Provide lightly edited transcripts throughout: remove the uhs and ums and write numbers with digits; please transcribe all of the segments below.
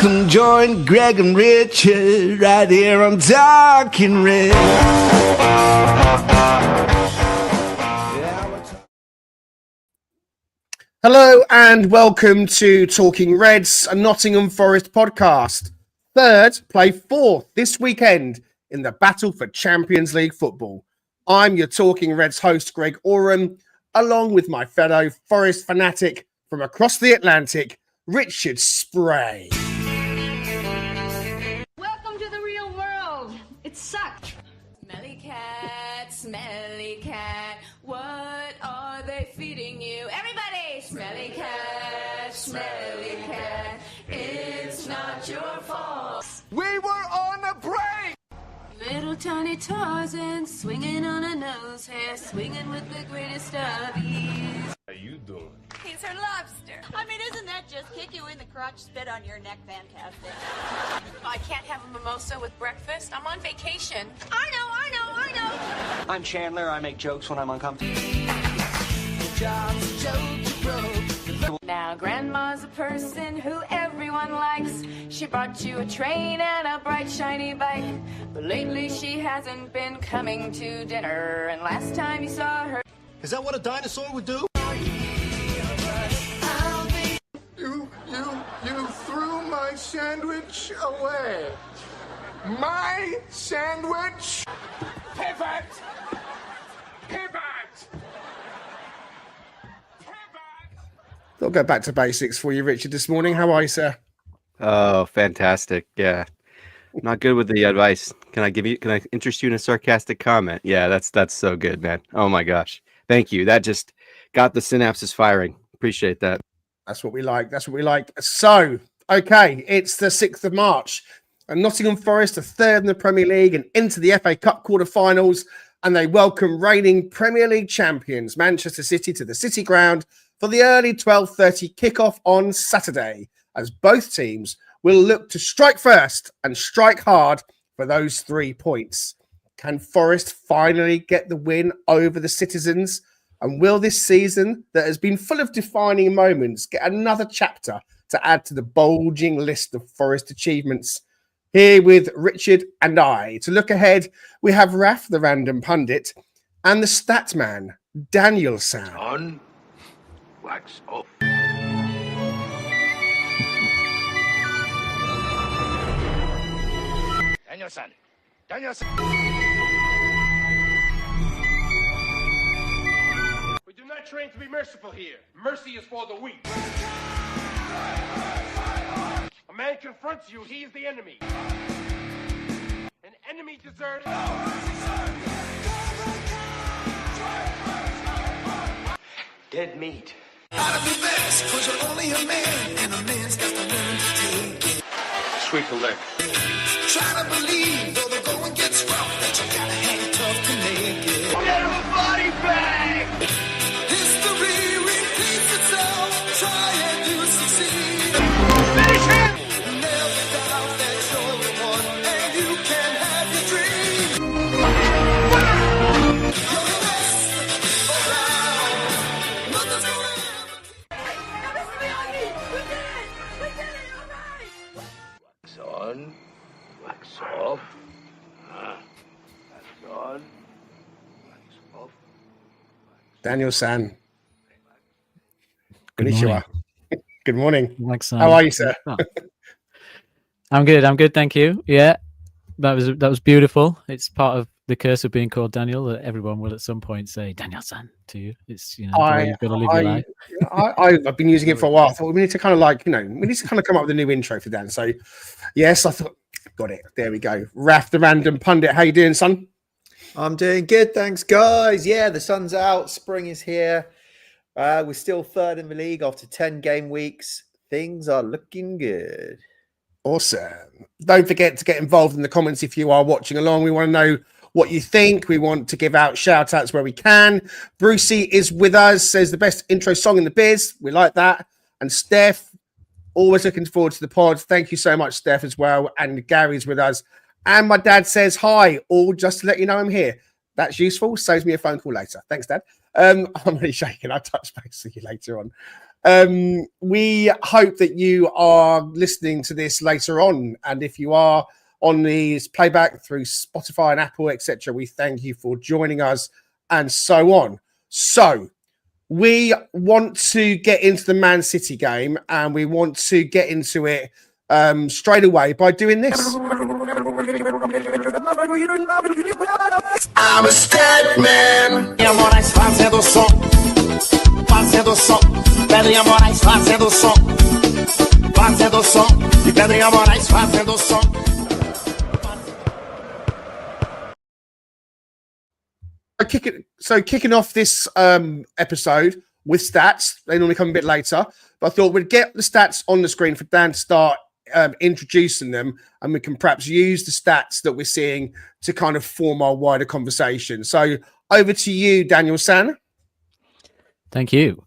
Come join Greg and Richard right here on Talking Red. Hello and welcome to Talking Reds, a Nottingham Forest podcast. Third, play fourth this weekend in the battle for Champions League football. I'm your Talking Reds host, Greg Oram, along with my fellow Forest fanatic from across the Atlantic, Richard Spray. Welcome to the real world. It sucked. Smelly cat, what are they feeding you? Everybody! Smelly cat, it's not your fault. We were on a break! Little tiny Tarzan, swinging on a nose hair, swinging with the greatest of ease. How you doing? He's her lobster. I mean, isn't that just kick you in the crotch, spit on your neck, fantastic? I can't have a mimosa with breakfast. I'm on vacation. I know. I'm Chandler. I make jokes when I'm uncomfortable. Now Grandma's a person who everyone likes. She brought you a train and a bright shiny bike. But lately she hasn't been coming to dinner. And last time you saw her... Is that what a dinosaur would do? You threw my sandwich away. My sandwich? Pivot! I'll go back to basics for you, Richard, this morning. How are you, sir? Oh, fantastic. Yeah. Not good with the advice. Can I interest you in a sarcastic comment? Yeah, that's so good, man. Oh my gosh. Thank you. That just got the synapses firing. Appreciate that. That's what we like. So, okay, it's the 6th of March. And Nottingham Forest are third in the Premier League and into the FA Cup quarter-finals. And they welcome reigning Premier League champions Manchester City to the City Ground for the early 12:30 kickoff on Saturday, as both teams will look to strike first and strike hard for those 3 points. Can Forest finally get the win over the Citizens? And will this season that has been full of defining moments get another chapter to add to the bulging list of Forest achievements? Here with Richard and I to look ahead, we have Raf, the random pundit, and the Statman, Daniel San. On, wax off. Daniel-san. We do not train to be merciful here. Mercy is for the weak. A man confronts you, he is the enemy. An enemy deserves... Dead meat. Sweep the leg. Try to believe, though the going gets rough, that you gotta hang tough to make it. Get him a body bag! History repeats itself. Try and you succeed. Finish him! Never doubt that you're the one, and you can have your dream. You're the best around. Nothing's gonna We did it, all right! Wax on, wax off. Wax on, wax off. Daniel San. Good Konnichiwa. Good morning. Thanks, How are you, sir? I'm good, thank you. Yeah, that was beautiful. It's part of the curse of being called Daniel that everyone will at some point say Daniel-san to you. It's the way you've got to live your life. I've been using it for a while. I thought we need to kind of we need to kind of come up with a new intro for Dan. So, yes, I thought, got it. There we go. Raf, the random pundit. How you doing, son? I'm doing good, thanks, guys. Yeah, the sun's out. Spring is here. We're still third in the league after 10 game weeks. Things are looking good. Awesome. Don't forget to get involved in the comments if you are watching along. We want to know what you think. We want to give out shout outs where we can. Brucey is with us, says the best intro song in the biz. We like that. And Steph, always looking forward to the pod. Thank you so much, Steph, as well. And Gary's with us. And my dad says hi, all just to let you know I'm here. That's useful. Saves me a phone call later. Thanks, Dad. I'm really shaking. I'll touch base with you later on. We hope that you are listening to this later on. And if you are on these playback through Spotify and Apple, etc., we thank you for joining us and so on. So we want to get into the Man City game, and we want to get into it straight away by doing this. I'm a Statman. Fazendo som, fazendo som. Pedrinha Moraes fazendo som, fazendo som. E Pedrinha Moraes fazendo som. Kicking off this episode with stats. They normally come a bit later, but I thought we'd get the stats on the screen for Dan to start introducing them, and we can perhaps use the stats that we're seeing to kind of form our wider conversation. So over to you, Daniel San. Thank you.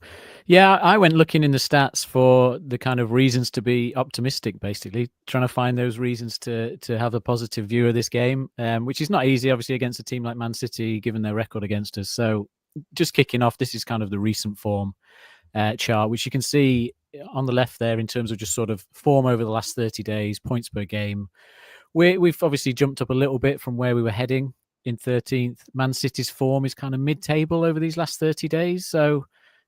Yeah, I went looking in the stats for the kind of reasons to be optimistic, basically trying to find those reasons to have a positive view of this game, which is not easy, obviously, against a team like Man City, given their record against us. So just kicking off, this is kind of the recent form chart, which you can see on the left there in terms of just sort of form over the last 30 days, points per game. We've obviously jumped up a little bit from where we were heading in 13th. Man City's form is kind of mid-table over these last 30 days. So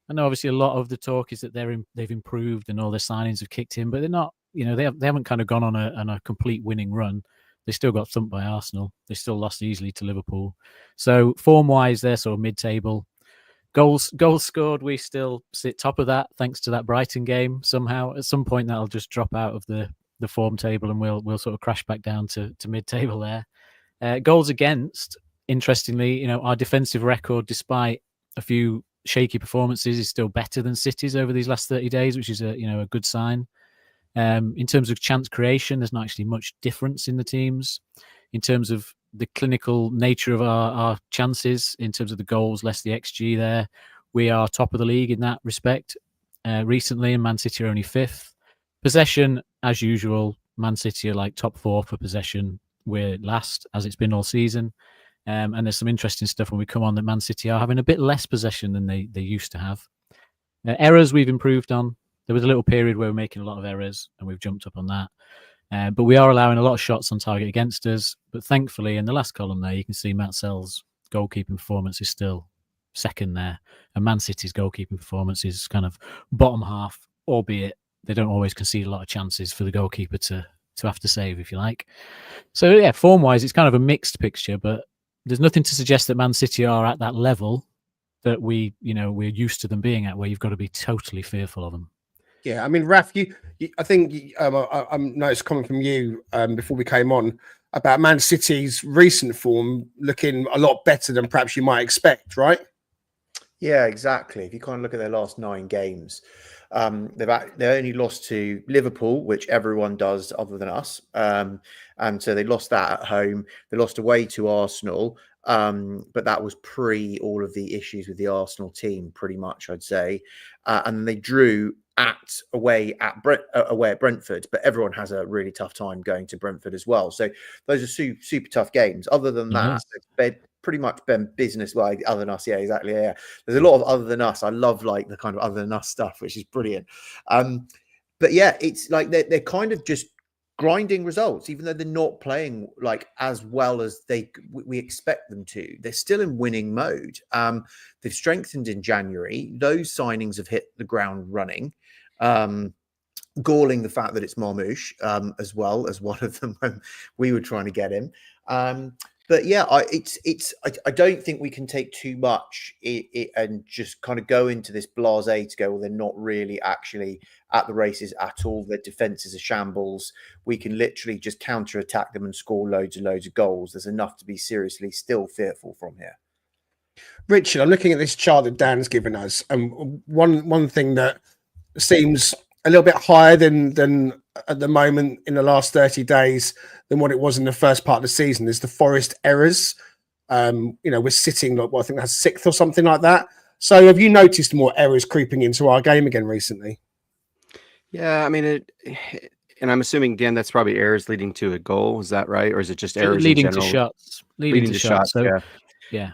I know obviously a lot of the talk is that they've improved and all their signings have kicked in, but they're not, they haven't kind of gone on a complete winning run. They still got thumped by Arsenal. They still lost easily to Liverpool. So form-wise, they're sort of mid-table. Goals scored, we still sit top of that thanks to that Brighton game. Somehow, at some point, that'll just drop out of the form table and we'll sort of crash back down to mid-table there. Goals against, interestingly, our defensive record, despite a few shaky performances, is still better than City's over these last 30 days, which is a good sign. In terms of chance creation, there's not actually much difference in the teams. In terms of the clinical nature of our chances, in terms of the goals, less the XG there, we are top of the league in that respect recently, and Man City are only 5th. Possession, as usual, Man City are like top 4 for possession. We're last, as it's been all season. And there's some interesting stuff when we come on that Man City are having a bit less possession than they used to have. Errors we've improved on. There was a little period where we're making a lot of errors, and we've jumped up on that. But we are allowing a lot of shots on target against us. But thankfully, in the last column there, you can see Matt Sell's goalkeeping performance is still second there. And Man City's goalkeeping performance is kind of bottom half, albeit they don't always concede a lot of chances for the goalkeeper to have to save, if you like. So, yeah, form-wise, it's kind of a mixed picture, but there's nothing to suggest that Man City are at that level that we're used to them being at, where you've got to be totally fearful of them. Yeah, I mean, Raf, I think I noticed coming from you before we came on about Man City's recent form looking a lot better than perhaps you might expect, right? Yeah, exactly. If you kind of look at their last 9 games, they only lost to Liverpool, which everyone does other than us. And so they lost that at home. They lost away to Arsenal. But that was pre all of the issues with the Arsenal team, pretty much, I'd say. And they drew away at Brentford, but everyone has a really tough time going to Brentford as well. So those are super tough games. Other than that, they've pretty much been business. Well, other than us, yeah, exactly. Yeah, there's a lot of other than us. I love like the kind of other than us stuff, which is brilliant. But yeah, it's like they're kind of just grinding results, even though they're not playing like as well as we expect them to. They're still in winning mode. They've strengthened in January. Those signings have hit the ground running. Galling the fact that it's Marmoush as well as one of them when we were trying to get him. But yeah, I don't think we can take too much and just kind of go into this blasé to go, well, they're not really actually at the races at all. Their defense is a shambles. We can literally just counter-attack them and score loads and loads of goals. There's enough to be seriously still fearful from here. Richard, I'm looking at this chart that Dan's given us, and one thing that seems a little bit higher than at the moment in the last 30 days than what it was in the first part of the season is the Forest errors. We're sitting like, I think that's 6th or something like that. So have you noticed more errors creeping into our game again recently? Yeah, I mean, and I'm assuming, Dan, that's probably errors leading to a goal. Is that right? Or is it just errors leading in general? to shots? Leading to shots. So, yeah.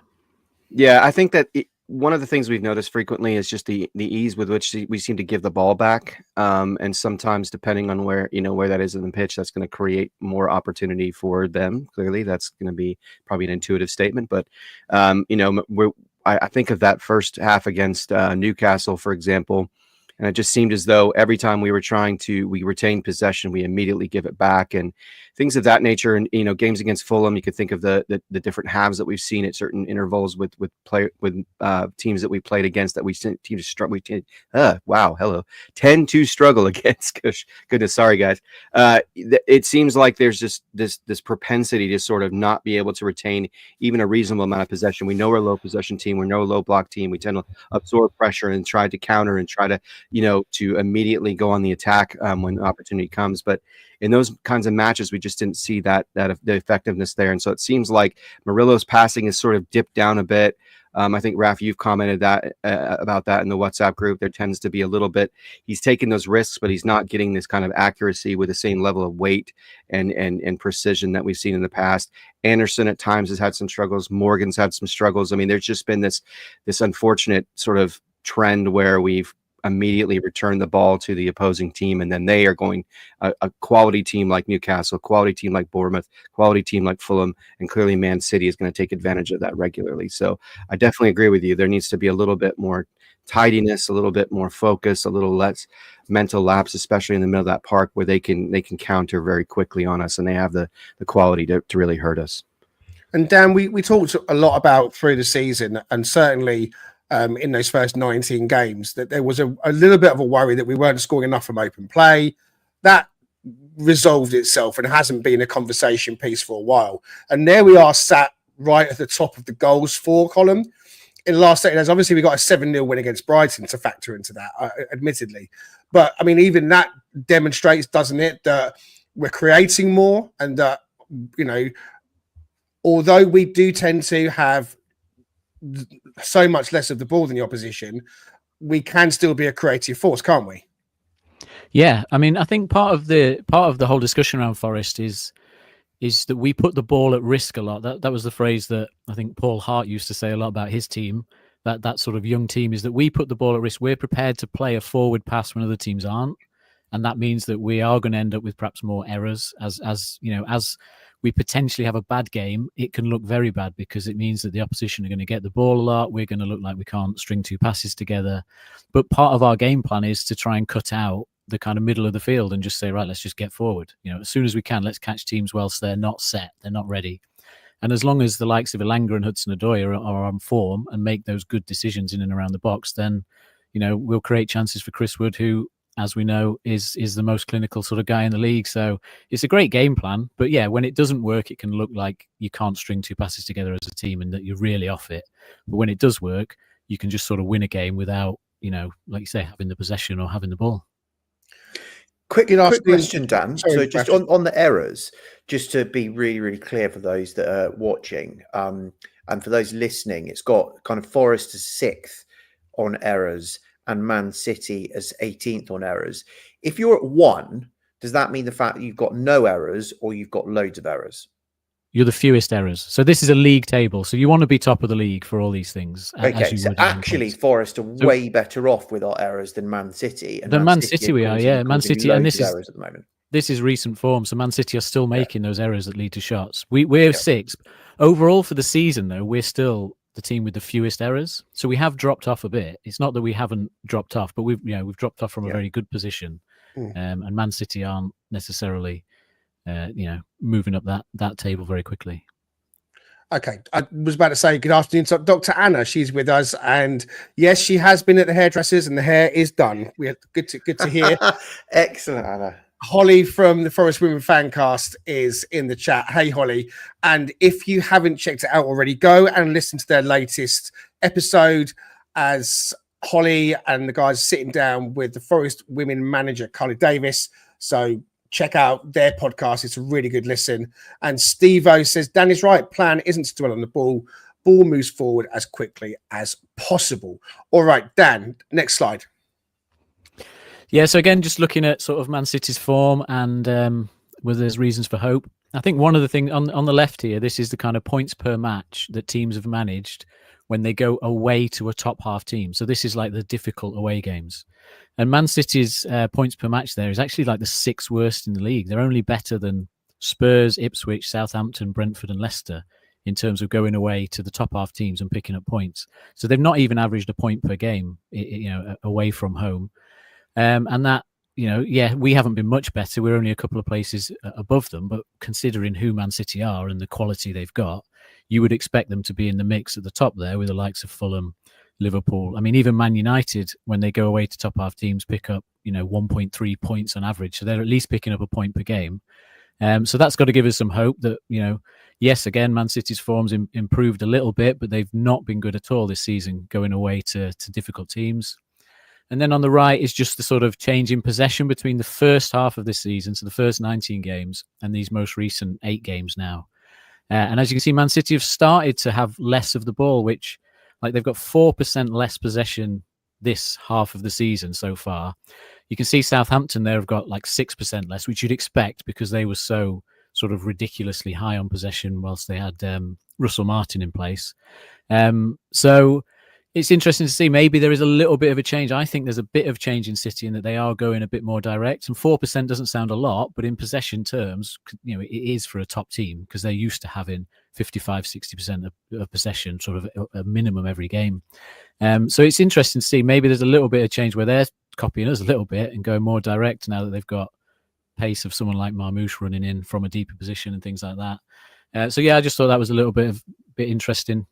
Yeah, I think that one of the things we've noticed frequently is just the ease with which we seem to give the ball back. And sometimes, depending on where that is in the pitch, that's going to create more opportunity for them. Clearly, that's going to be probably an intuitive statement. But, I think of that first half against Newcastle, for example. And it just seemed as though every time we retain possession, we immediately give it back and things of that nature. And, games against Fulham, you could think of the different halves that we've seen at certain intervals with teams that we played against that we tend to struggle against. Goodness, sorry guys. It seems like there's just this propensity to sort of not be able to retain even a reasonable amount of possession. We know we're a low possession team. We're no low block team. We tend to absorb pressure and try to counter and try to to immediately go on the attack when opportunity comes. But in those kinds of matches, we just didn't see the effectiveness there. And so it seems like Murillo's passing has sort of dipped down a bit. I think, Raf, you've commented about that in the WhatsApp group. There tends to be a little bit, he's taking those risks, but he's not getting this kind of accuracy with the same level of weight and precision that we've seen in the past. Anderson at times has had some struggles. Morgan's had some struggles. I mean, there's just been this unfortunate sort of trend where we've immediately return the ball to the opposing team, and then they are going a quality team like Newcastle, quality team like Bournemouth, quality team like Fulham, and clearly Man City is going to take advantage of that regularly. So I definitely agree with you. There needs to be a little bit more tidiness, a little bit more focus, a little less mental lapse, especially in the middle of that park where they can counter very quickly on us, and they have the quality to really hurt us. And Dan, we talked a lot about through the season, and certainly in those first 19 games, that there was a little bit of a worry that we weren't scoring enough from open play. That resolved itself and hasn't been a conversation piece for a while. And there we are sat right at the top of the goals for column. In the last 8 days, obviously we got a 7-0 win against Brighton to factor into that, admittedly. But I mean, even that demonstrates, doesn't it, that we're creating more, and that, although we do tend to have so much less of the ball than the opposition, we can still be a creative force, can't we? Yeah, I mean, I think part of the whole discussion around Forest is that we put the ball at risk a lot. That was the phrase that I think Paul Hart used to say a lot about his team. That sort of young team is that we put the ball at risk. We're prepared to play a forward pass when other teams aren't, and that means that we are going to end up with perhaps more errors. As we potentially have a bad game, it can look very bad because it means that the opposition are going to get the ball a lot. We're going to look like we can't string two passes together. But part of our game plan is to try and cut out the kind of middle of the field and just say, right, let's just get forward. As soon as we can, let's catch teams whilst they're not set, they're not ready. And as long as the likes of Elanga and Hudson-Odoi are on form and make those good decisions in and around the box, then, we'll create chances for Chris Wood, who, as we know, is the most clinical sort of guy in the league. So it's a great game plan. But yeah, when it doesn't work, it can look like you can't string two passes together as a team and that you're really off it. But when it does work, you can just sort of win a game without, like you say, having the possession or having the ball. Quick question, Dan. Sorry, so just on the errors, just to be really, really clear for those that are watching, and for those listening, it's got kind of Forest as 6th on errors and Man City as 18th on errors. If you're at 1, does that mean the fact that you've got no errors or you've got loads of errors? You're the fewest errors. So this is a league table. So you want to be top of the league for all these things. Okay, so actually Forest are way better off with our errors than Man City. And Man City we are, yeah. Man City, and this is errors at the moment. This is recent form. So Man City are still making those errors that lead to shots. We're 6th. Overall for the season, though, we're still the team with the fewest errors. So we have dropped off a bit. It's not that we haven't dropped off, but we've dropped off from a very good position. And Man City aren't necessarily moving up that table very quickly. Okay, I was about to say good afternoon to Dr. Anna. She's with us, and yes, she has been at the hairdressers, and the hair is done. Good to hear. Excellent, Anna. Holly from the Forest Women Fancast is in the chat. Hey, Holly. And if you haven't checked it out already, go and listen to their latest episode as Holly and the guys are sitting down with the Forest Women manager, Carly Davis. So check out their podcast. It's a really good listen. And Steve-O says, Dan is right. Plan isn't to dwell on the ball. Ball moves forward as quickly as possible. All right, Dan, next slide. Yeah, so again, just looking at sort of Man City's form and whether there's reasons for hope. I think one of the things on the left here, this is the kind of points per match that teams have managed when they go away to a top half team. So this is like the difficult away games. And Man City's points per match there is actually like the 6th worst in the league. They're only better than Spurs, Ipswich, Southampton, Brentford and Leicester in terms of going away to the top half teams and picking up points. So they've not even averaged a point per game, away from home. And that, we haven't been much better. We're only a couple of places above them, but considering who Man City are and the quality they've got, you would expect them to be in the mix at the top there with the likes of Fulham, Liverpool. I mean, even Man United, when they go away to top half teams, pick up, 1.3 points on average. So they're at least picking up a point per game. So that's got to give us some hope that, yes, again, Man City's form's improved a little bit, but they've not been good at all this season, going away to difficult teams. And then on the right is just the sort of change in possession between the first half of this season, so the first 19 games, and these most recent 8 games now. And as you can see, Man City have started to have less of the ball, which, like, they've got 4% less possession this half of the season so far. You can see Southampton there have got like 6% less, which you'd expect because they were so sort of ridiculously high on possession whilst they had Russell Martin in place. So it's interesting to see. Maybe there is a little bit of a change. I think there's a bit of change in City in that they are going a bit more direct. And 4% doesn't sound a lot, but in possession terms, it is for a top team because they're used to having 55-60% of possession, sort of a minimum every game. So it's interesting to see. Maybe there's a little bit of change where they're copying us a little bit and going more direct now that they've got pace of someone like Marmoush running in from a deeper position and things like that. So yeah, I just thought that was a little bit interesting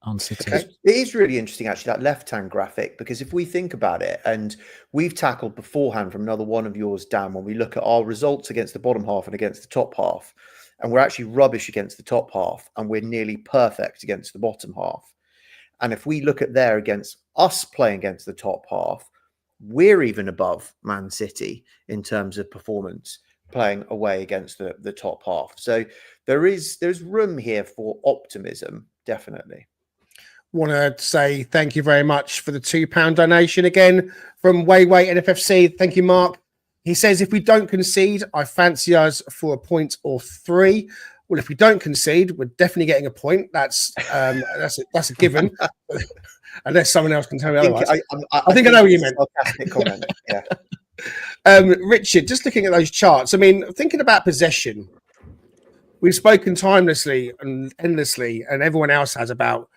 on City. Okay. It is really interesting, actually, that left-hand graphic, because if we think about it, and we've tackled beforehand from another one of yours, Dan, when we look at our results against the bottom half and against the top half, and we're actually rubbish against the top half, and we're nearly perfect against the bottom half. And if we look at there against us playing against the top half, we're even above Man City in terms of performance playing away against the top half. So there's room here for optimism, definitely. Want to say thank you very much for the £2 donation again from Wayway NFFC. Thank you, Mark. He says, if we don't concede, I fancy us for a point or 3. Well, if we don't concede, we're definitely getting a point. That's a given. Unless someone else can tell me otherwise. I think I know what you meant. Sarcastic comment. Yeah. Richard, just looking at those charts, I mean, thinking about possession, we've spoken timelessly and endlessly, and everyone else has, about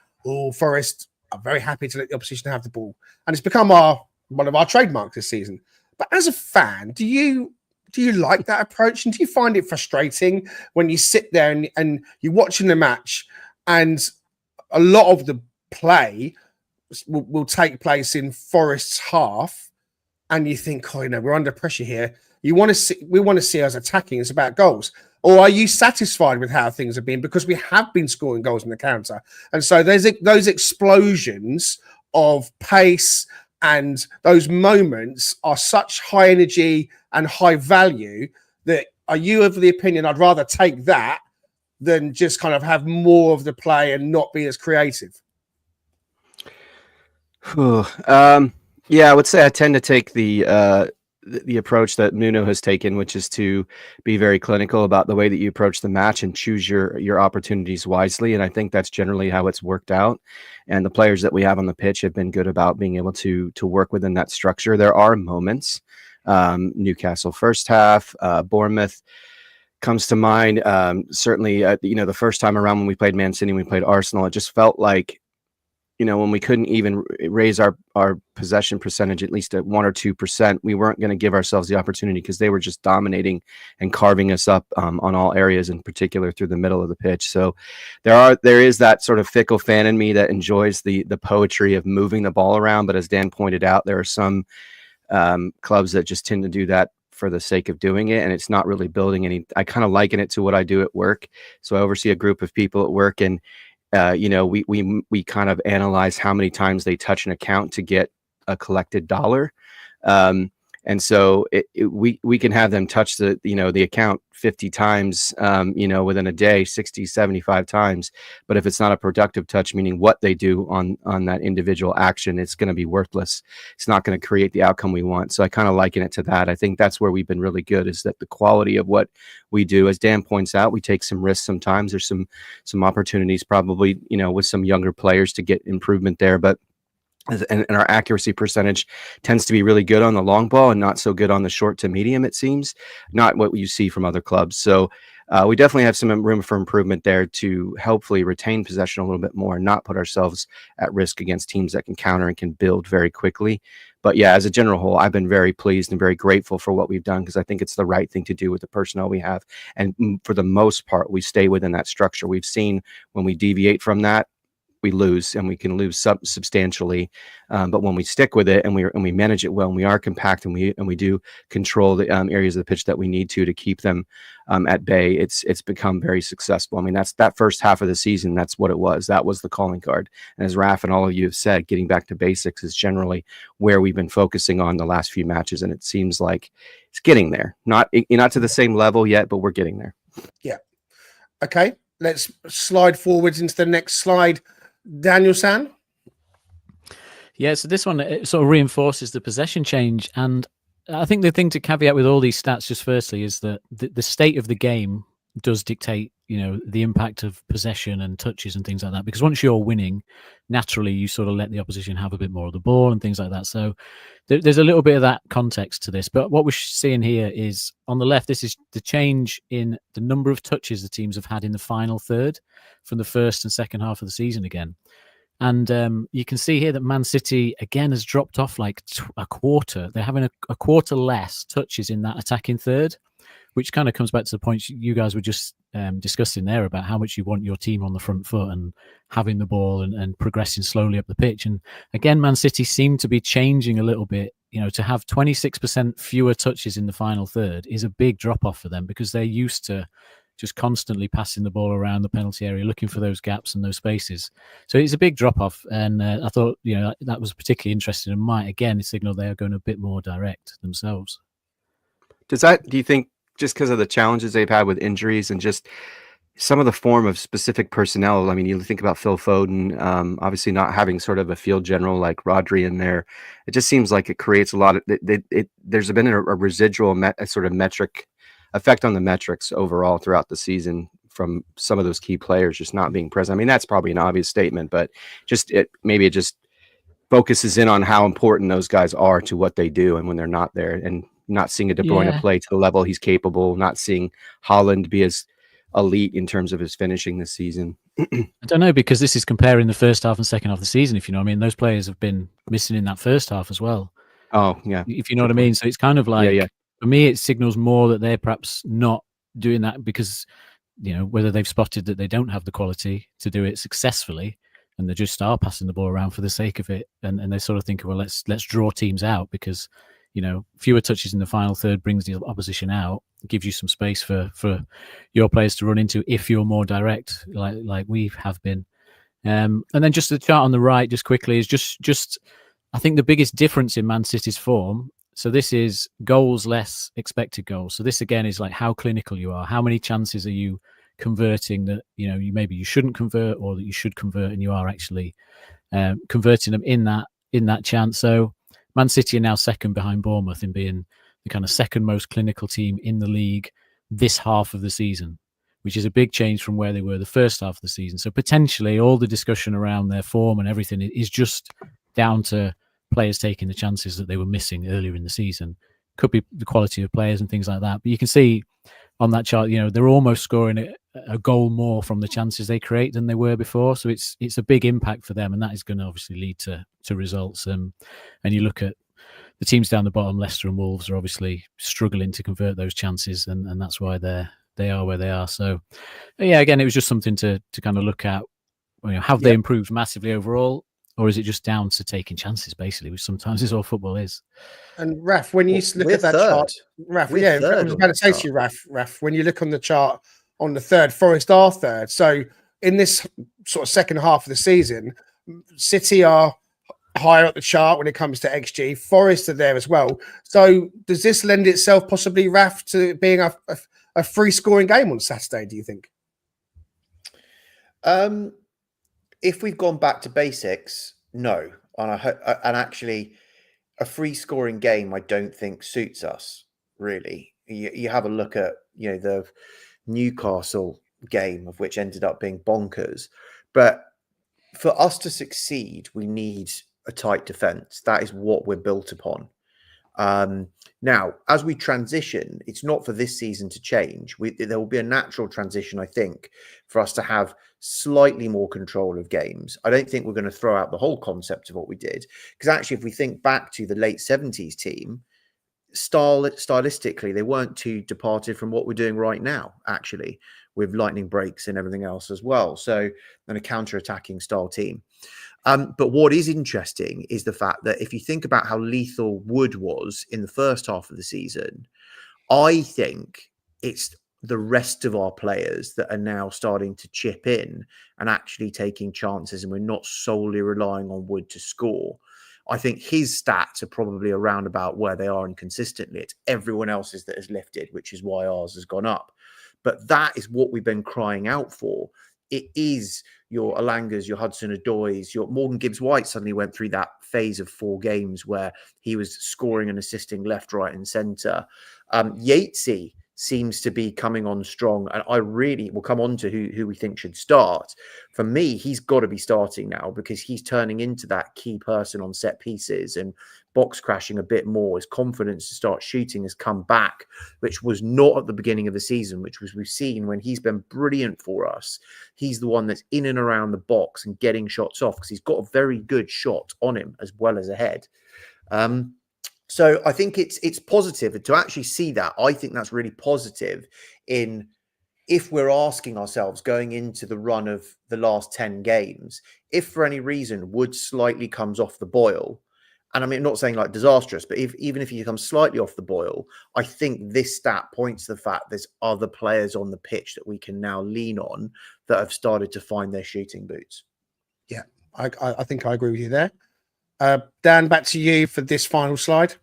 Forest are very happy to let the opposition have the ball, and it's become one of our trademarks this season. But as a fan, do you like that approach, and do you find it frustrating when you sit there and you're watching the match, and a lot of the play will take place in Forest's half, and you think, we're under pressure here. We want to see us attacking. It's about goals. Or are you satisfied with how things have been? Because we have been scoring goals in the counter. And so there's those explosions of pace, and those moments are such high energy and high value that, are you of the opinion I'd rather take that than just kind of have more of the play and not be as creative? Yeah, I would say I tend to take the approach that Nuno has taken, which is to be very clinical about the way that you approach the match and choose your opportunities wisely. And I think that's generally how it's worked out. And the players that we have on the pitch have been good about being able to work within that structure. There are moments, Newcastle first half, Bournemouth comes to mind. Certainly, the first time around when we played Man City, we played Arsenal, it just felt like, when we couldn't even raise our possession percentage at least at 1 or 2%, we weren't going to give ourselves the opportunity because they were just dominating and carving us up on all areas, in particular through the middle of the pitch. So there is that sort of fickle fan in me that enjoys the poetry of moving the ball around. But as Dan pointed out, there are some clubs that just tend to do that for the sake of doing it, and it's not really building any. I kind of liken it to what I do at work. So I oversee a group of people at work, and we kind of analyze how many times they touch an account to get a collected dollar. And And so we can have them touch the account 50 times, within a day, 60, 75 times. But if it's not a productive touch, meaning what they do on that individual action, it's going to be worthless. It's not going to create the outcome we want. So I kind of liken it to that. I think that's where we've been really good, is that the quality of what we do, as Dan points out, we take some risks sometimes. There's some opportunities probably, with some younger players to get improvement there. But and our accuracy percentage tends to be really good on the long ball and not so good on the short to medium, it seems, not what you see from other clubs. So we definitely have some room for improvement there to hopefully retain possession a little bit more and not put ourselves at risk against teams that can counter and can build very quickly. But yeah, as a general whole, I've been very pleased and very grateful for what we've done, because I think it's the right thing to do with the personnel we have. And for the most part, we stay within that structure. We've seen when we deviate from that, we lose, and we can lose substantially. But when we stick with it and we manage it well, and we are compact, and we do control the areas of the pitch that we need to keep them at bay, it's become very successful. I mean, that's that first half of the season. That's what it was. That was the calling card. And as Raf and all of you have said, getting back to basics is generally where we've been focusing on the last few matches, and it seems like it's getting there. Not to the same level yet, but we're getting there. Yeah. Okay. Let's slide forwards into the next slide. Daniel-san? Yeah, so this one, it sort of reinforces the possession change. And I think the thing to caveat with all these stats, just firstly, is that the state of the game does dictate, the impact of possession and touches and things like that. Because once you're winning, naturally, you sort of let the opposition have a bit more of the ball and things like that. So there's a little bit of that context to this. But what we're seeing here is, on the left, this is the change in the number of touches the teams have had in the final third from the first and second half of the season again. And you can see here that Man City, again, has dropped off like a quarter. They're having a quarter less touches in that attacking third, which kind of comes back to the points you guys were just discussing there about how much you want your team on the front foot and having the ball and progressing slowly up the pitch. And again, Man City seem to be changing a little bit. To have 26% fewer touches in the final third is a big drop off for them, because they're used to just constantly passing the ball around the penalty area, looking for those gaps and those spaces. So it's a big drop off. And I thought, that was particularly interesting, and might again signal they are going a bit more direct themselves. Do you think, just because of the challenges they've had with injuries and just some of the form of specific personnel? I mean, you think about Phil Foden, obviously not having sort of a field general like Rodri in there. It just seems like it creates a lot of there's been a residual sort of metric effect on the metrics overall throughout the season from some of those key players just not being present. I mean, that's probably an obvious statement, but maybe it just focuses in on how important those guys are to what they do, and when they're not there, and not seeing a De Bruyne play to the level he's capable, not seeing Haaland be as elite in terms of his finishing this season. I don't know, because this is comparing the first half and second half of the season, if you know what I mean. Those players have been missing in that first half as well. Oh, yeah. If you know what I mean. So it's kind of like, for me, it signals more that they're perhaps not doing that because, whether they've spotted that they don't have the quality to do it successfully, and they just are passing the ball around for the sake of it. And they sort of think, well, let's draw teams out, because, fewer touches in the final third brings the opposition out, gives you some space for your players to run into if you're more direct, like we have been. And then just the chart on the right, just quickly, is just I think the biggest difference in Man City's form. So this is goals less expected goals. So this again is like how clinical you are. How many chances are you converting that you shouldn't convert, or that you should convert, and you are actually converting them in that chance. So Man City are now second behind Bournemouth in being the kind of second most clinical team in the league this half of the season, which is a big change from where they were the first half of the season. So potentially all the discussion around their form and everything is just down to players taking the chances that they were missing earlier in the season. Could be the quality of players and things like that. But you can see on that chart, they're almost scoring a goal more from the chances they create than they were before. So it's a big impact for them, and that is going to obviously lead to results. And you look at the teams down the bottom, Leicester and Wolves are obviously struggling to convert those chances, and that's why they are where they are. So yeah, again, it was just something to kind of look at. Have they improved massively overall? Or is it just down to taking chances, basically, which sometimes is all football is? And Raf, when you look at that chart, Raf, I was about to say to you, Raf, when you look on the chart on the third, Forest are third. So in this sort of second half of the season, City are higher up the chart when it comes to XG. Forest are there as well. So does this lend itself possibly, Raf, to being a free scoring game on Saturday, do you think? If we've gone back to basics, no. And actually, a free scoring game, I don't think suits us, really. You have a look at, the Newcastle game, of which ended up being bonkers. But for us to succeed, we need a tight defence. That is what we're built upon. Now, as we transition, it's not for this season to change. There will be a natural transition, I think, for us to have slightly more control of games. I don't think we're going to throw out the whole concept of what we did, because actually, if we think back to the late 70s team, stylistically, they weren't too departed from what we're doing right now, actually, with lightning breaks and everything else as well. So, and a counter-attacking style team. But what is interesting is the fact that if you think about how lethal Wood was in the first half of the season, I think it's the rest of our players that are now starting to chip in and actually taking chances, and we're not solely relying on Wood to score. I think his stats are probably around about where they are, and consistently it's everyone else's that has lifted, which is why ours has gone up. But that is what we've been crying out for. It is your Alangas, your Hudson-Odois, your Morgan Gibbs-White suddenly went through that phase of 4 games where he was scoring and assisting left, right and centre. Yatesy seems to be coming on strong, and I really will come on to who we think should start. For me, he's got to be starting now, because he's turning into that key person on set pieces and box crashing a bit more. His confidence to start shooting has come back, which was not at the beginning of the season, which was we've seen when he's been brilliant for us. He's the one that's in and around the box and getting shots off, because he's got a very good shot on him as well as a head. So I think it's positive, and to actually see that, I think that's really positive in if we're asking ourselves going into the run of the last 10 games, if for any reason Wood slightly comes off the boil, and I mean, I'm not saying like disastrous, but even if he comes slightly off the boil, I think this stat points to the fact there's other players on the pitch that we can now lean on that have started to find their shooting boots. Yeah, I think I agree with you there. Dan, back to you for this final slide.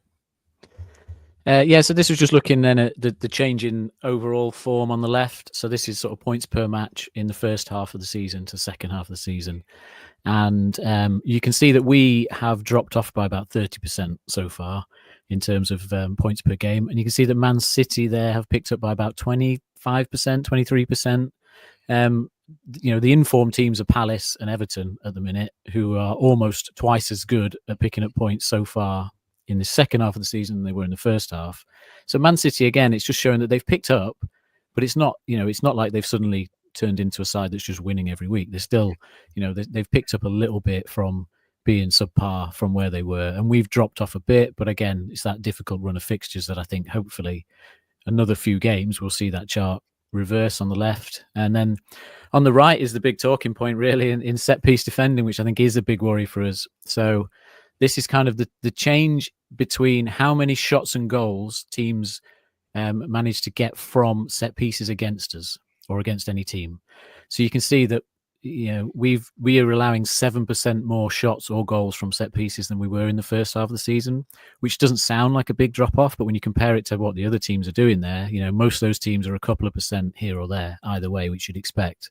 So this was just looking then at the change in overall form on the left. So this is sort of points per match in the first half of the season to second half of the season. And you can see that we have dropped off by about 30% so far in terms of points per game. And you can see that Man City there have picked up by about 25%, 23%. The informed teams are Palace and Everton at the minute, who are almost twice as good at picking up points so far in the second half of the season than they were in the first half. So Man City, again, it's just showing that they've picked up, but it's not like they've suddenly turned into a side that's just winning every week. They're still, they've picked up a little bit from being subpar from where they were, and we've dropped off a bit. But again, it's that difficult run of fixtures that I think hopefully another few games we'll see that chart reverse on the left. And then on the right is the big talking point really in set piece defending, which I think is a big worry for us. So this is kind of the change between how many shots and goals teams manage to get from set pieces against us or against any team. So you can see that we are allowing 7% more shots or goals from set pieces than we were in the first half of the season, which doesn't sound like a big drop off, but when you compare it to what the other teams are doing there, most of those teams are a couple of percent here or there either way, which you'd expect.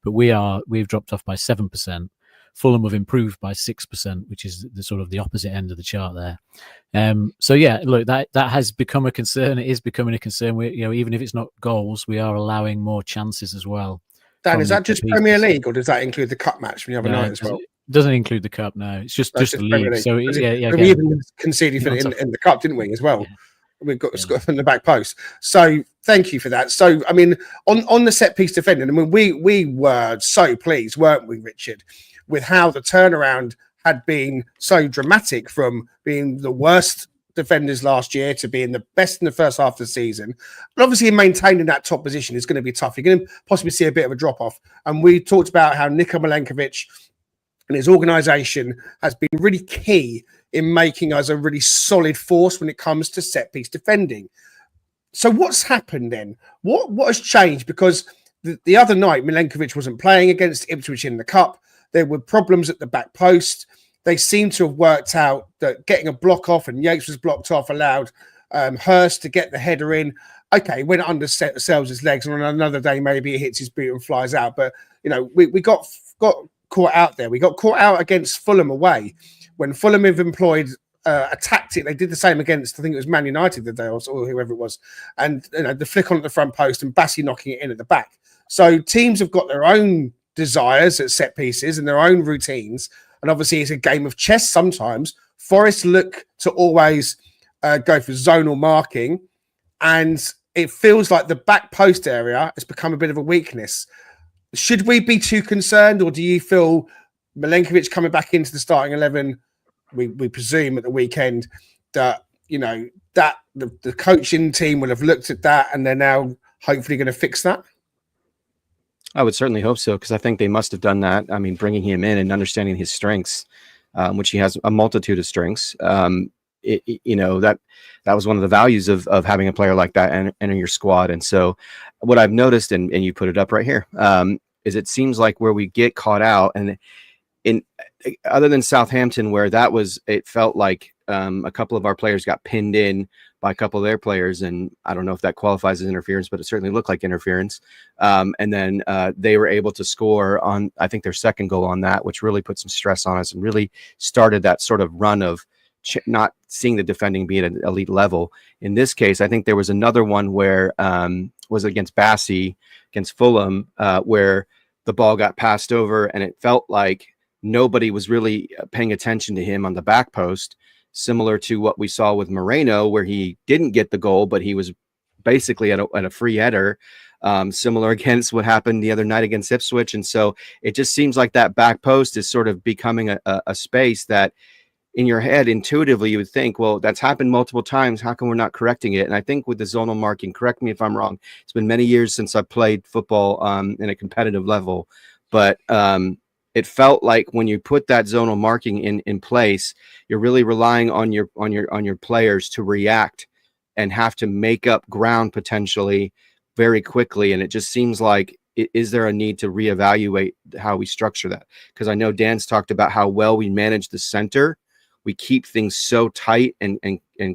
But we've dropped off by 7%. Fulham have improved by 6%, which is the sort of the opposite end of the chart there. So yeah, look, that has become a concern. It is becoming a concern. We, even if it's not goals, we are allowing more chances as well. Dan, is that just Premier League, or does that include the cup match from the other night as well? It doesn't include the cup. No, it's just the league. So we even conceded in the cup, didn't we? As well. Yeah. We've got Scott in the back post. So thank you for that. So I mean, on the set piece defending, I mean, we were so pleased, weren't we, Richard, with how the turnaround had been so dramatic from being the worst defenders last year to being the best in the first half of the season. And obviously maintaining that top position is going to be tough. You're going to possibly see a bit of a drop-off. And we talked about how Niko Milenkovic and his organisation has been really key in making us a really solid force when it comes to set-piece defending. So what's happened then? What has changed? Because the other night, Milenkovic wasn't playing against Ipswich in the Cup. There were problems at the back post. they seem to have worked out that getting a block off, and Yates was blocked off, allowed Hurst to get the header in. Okay, when it undersells his legs, and on another day maybe it hits his boot and flies out. But we got caught out there. We got caught out against Fulham away when Fulham have employed a tactic. They did the same against, I think it was Man United the day or whoever it was, and the flick on at the front post and Bassey knocking it in at the back. So teams have got their own desires at set pieces and their own routines, and obviously it's a game of chess sometimes. Forest look to always go for zonal marking, and it feels like the back post area has become a bit of a weakness. Should we be too concerned, or do you feel Milenkovic coming back into the starting 11, we presume at the weekend, that that the coaching team will have looked at that and they're now hopefully going to fix that? I would certainly hope so, because I think they must have done that. I mean, bringing him in and understanding his strengths, which he has a multitude of strengths. That was one of the values of having a player like that enter your squad. And so what I've noticed, and you put it up right here, is it seems like where we get caught out, and other than Southampton, where it felt like a couple of our players got pinned in by a couple of their players, and I don't know if that qualifies as interference, but it certainly looked like interference. And then they were able to score on, I think, their second goal on that, which really put some stress on us and really started that sort of run of not seeing the defending be at an elite level. In this case, I think there was another one where was against Bassey, against Fulham, where the ball got passed over and it felt like nobody was really paying attention to him on the back post, similar to what we saw with Moreno, where he didn't get the goal, but he was basically at a free header, similar against what happened the other night against Ipswich. And so it just seems like that back post is sort of becoming a space that in your head, intuitively, you would think, well, that's happened multiple times. How come we're not correcting it? And I think with the zonal marking, correct me if I'm wrong, it's been many years since I played football in a competitive level, but it felt like when you put that zonal marking in place, you're really relying on your players to react and have to make up ground potentially very quickly. And it just seems like, is there a need to reevaluate how we structure that? Because I know Dan's talked about how well we manage the center. We keep things so tight and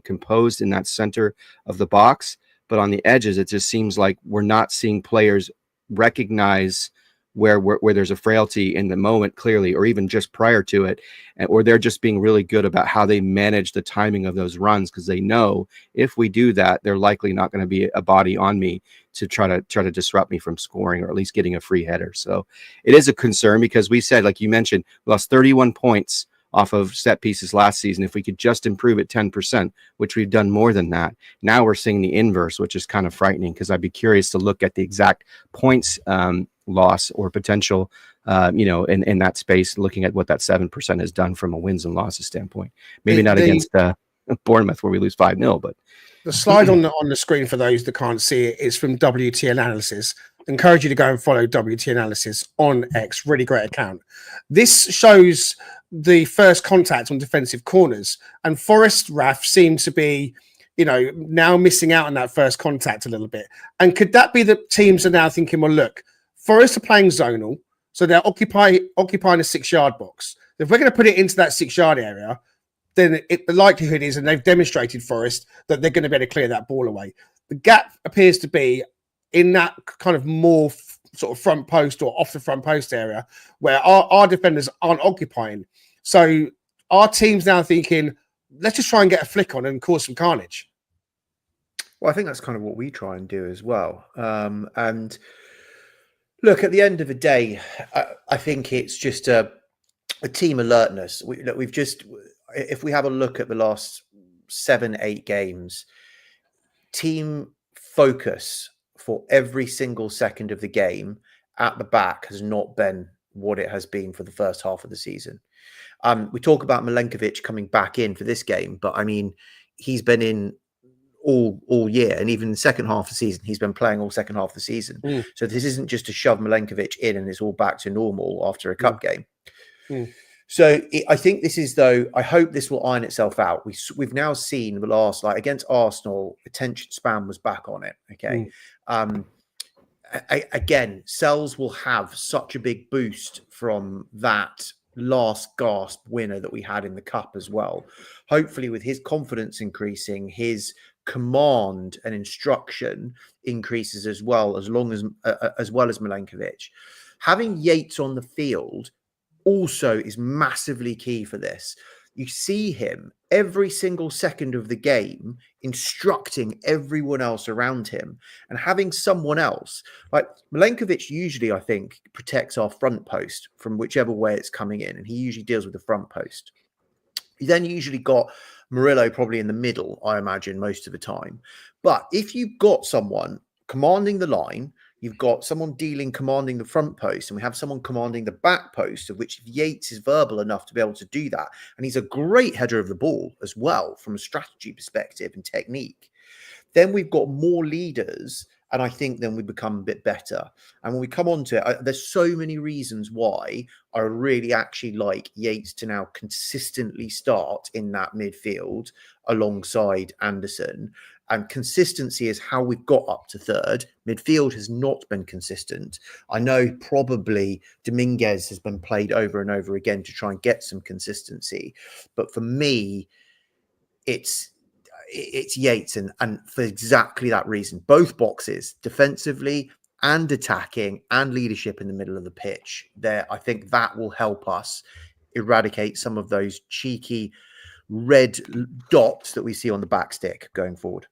composed in that center of the box, but on the edges, it just seems like we're not seeing players recognize where there's a frailty in the moment clearly, or even just prior to it, or they're just being really good about how they manage the timing of those runs, because they know if we do that, they're likely not going to be a body on me to try to disrupt me from scoring, or at least getting a free header. So it is a concern, because we said, like you mentioned, we lost 31 points off of set pieces last season. If we could just improve it 10%, which we've done more than that, now we're seeing the inverse, which is kind of frightening, because I'd be curious to look at the exact points loss or potential, in that space, looking at what that 7% has done from a wins and losses standpoint. Maybe not against Bournemouth, where we lose 5-0, but the slide on the screen for those that can't see it is from WT Analysis. Encourage you to go and follow WT Analysis on X. Really great account. This shows the first contact on defensive corners, and Forest Raf seem to be, now missing out on that first contact a little bit. And could that be that teams are now thinking, well, look, Forest are playing zonal, so they're occupying a 6-yard box. If we're going to put it into that 6-yard area, then the likelihood is, and they've demonstrated Forest, that they're going to be able to clear that ball away. The gap appears to be in that kind of more sort of front post or off the front post area where our defenders aren't occupying. So our team's now thinking, let's just try and get a flick on and cause some carnage. Well, I think that's kind of what we try and do as well. And look, at the end of the day, I think it's just a team alertness. If we have a look at the last 7-8 games, team focus for every single second of the game at the back has not been what it has been for the first half of the season. We talk about Milenkovic coming back in for this game, but I mean, he's been in all year, and even the second half of the season, he's been playing all second half of the season. So this isn't just to shove Milenkovic in and it's all back to normal after a cup game. So I think this is, though, I hope this will iron itself out. We've now seen the last, like against Arsenal, attention span was back on it. Okay. Again, Sells will have such a big boost from that last gasp winner that we had in the cup as well. Hopefully, with his confidence increasing, his command and instruction increases as well as Milenkovic. Having Yates on the field also is massively key for this. You see him every single second of the game instructing everyone else around him, and having someone else like Milenkovic usually, I think, protects our front post from whichever way it's coming in, and he usually deals with the front post. You then usually got Murillo probably in the middle, I imagine, most of the time. But if you've got someone commanding the line, you've got someone commanding the front post, and we have someone commanding the back post, of which Yates is verbal enough to be able to do that. And he's a great header of the ball as well from a strategy perspective and technique. Then we've got more leaders, and I think then we become a bit better. And when we come on to it, there's so many reasons why I really actually like Yates to now consistently start in that midfield alongside Anderson. And consistency is how we've got up to third. Midfield has not been consistent. I know probably Dominguez has been played over and over again to try and get some consistency. But for me, it's Yates, and for exactly that reason. Both boxes, defensively and attacking, and leadership in the middle of the pitch. There, I think that will help us eradicate some of those cheeky red dots that we see on the back stick going forward.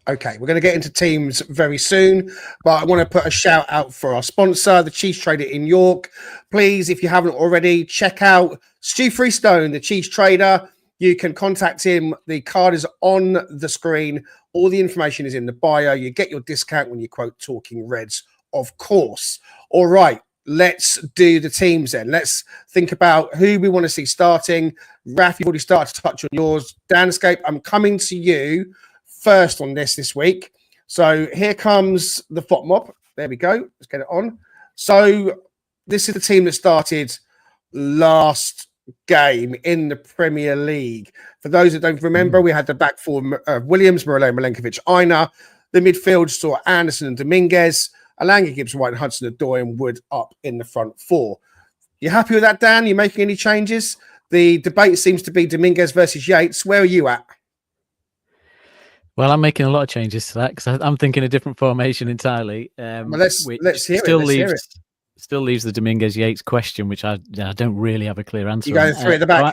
Okay, we're going to get into teams very soon, but I want to put a shout out for our sponsor, the Cheese Trader in York. Please, if you haven't already, check out Stu Freestone, the Cheese Trader. You can contact him. The card is on the screen. All the information is in the bio. You get your discount when you quote Talking Reds, of course. All right, let's do the teams then. Let's think about who we want to see starting. Raf, you've already started to touch on yours. Danscape, I'm coming to you first on this week. So here comes the FOT mob. There we go. Let's get it on. So this is the team that started last game in the Premier League. For those that don't remember, we had the back four of Williams, Murillo, Milenkovic, Aina. The midfield saw Anderson and Dominguez, Alanga, Gibbs, White, and Hudson-Odoi and Wood up in the front four. You happy with that, Dan? You making any changes? The debate seems to be Dominguez versus Yates. Where are you at? Well, I'm making a lot of changes to that because I'm thinking a different formation entirely. Well, let's hear it. Still leaves the Dominguez Yates question, which I don't really have a clear answer. You going three at the back?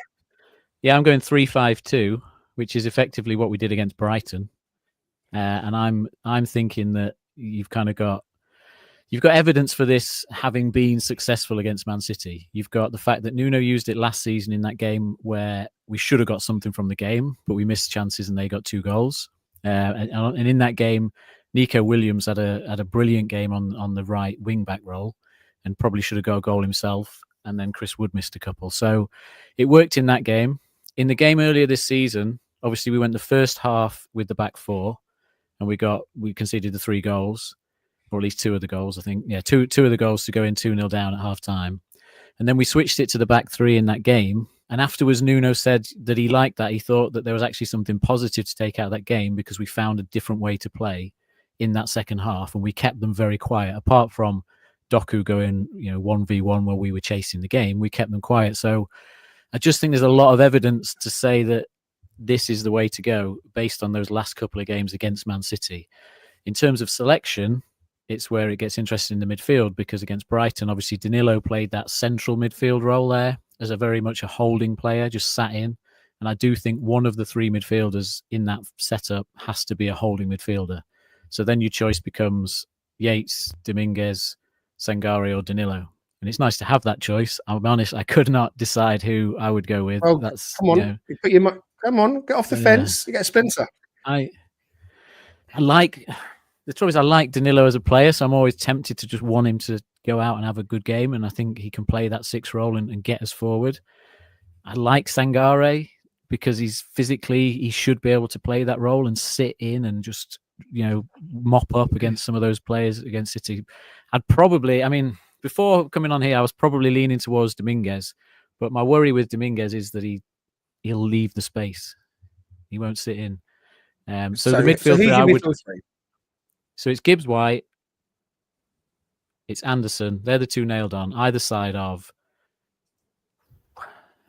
Yeah, I'm going 3-5-2, which is effectively what we did against Brighton. And I'm thinking that you've got evidence for this having been successful against Man City. You've got the fact that Nuno used it last season in that game where we should have got something from the game, but we missed chances and they got 2 goals. And in that game, Nico Williams had a brilliant game on the right wing back role, and probably should have got a goal himself. And then Chris Wood missed a couple. So it worked in that game. In the game earlier this season, obviously we went the first half with the back four, and we conceded the 3 goals, or at least 2 of the goals, I think. Yeah, two of the goals to go in 2-0 down at half time. And then we switched it to the back 3 in that game. And afterwards, Nuno said that he liked that. He thought that there was actually something positive to take out of that game because we found a different way to play in that second half, and we kept them very quiet. Apart from Doku going, 1v1 while we were chasing the game, we kept them quiet. So I just think there's a lot of evidence to say that this is the way to go based on those last couple of games against Man City. In terms of selection, it's where it gets interesting in the midfield, because against Brighton, obviously Danilo played that central midfield role there as a very much a holding player, just sat in. And I do think one of the 3 midfielders in that setup has to be a holding midfielder. So then your choice becomes Yates, Dominguez, Sangare or Danilo. And it's nice to have that choice. I'm honest, I could not decide who I would go with. Oh, come on. Come on, get off the fence. You get a splinter. I like... The trouble is I like Danilo as a player, so I'm always tempted to just want him to go out and have a good game, and I think he can play that 6 role and get us forward. I like Sangare because he should be able to play that role and sit in and just, mop up against some of those players against City. Before coming on here, I was probably leaning towards Dominguez, but my worry with Dominguez is that he'll leave the space. He won't sit in. So the midfield So it's Gibbs White, it's Anderson. They're the 2 nailed on either side of.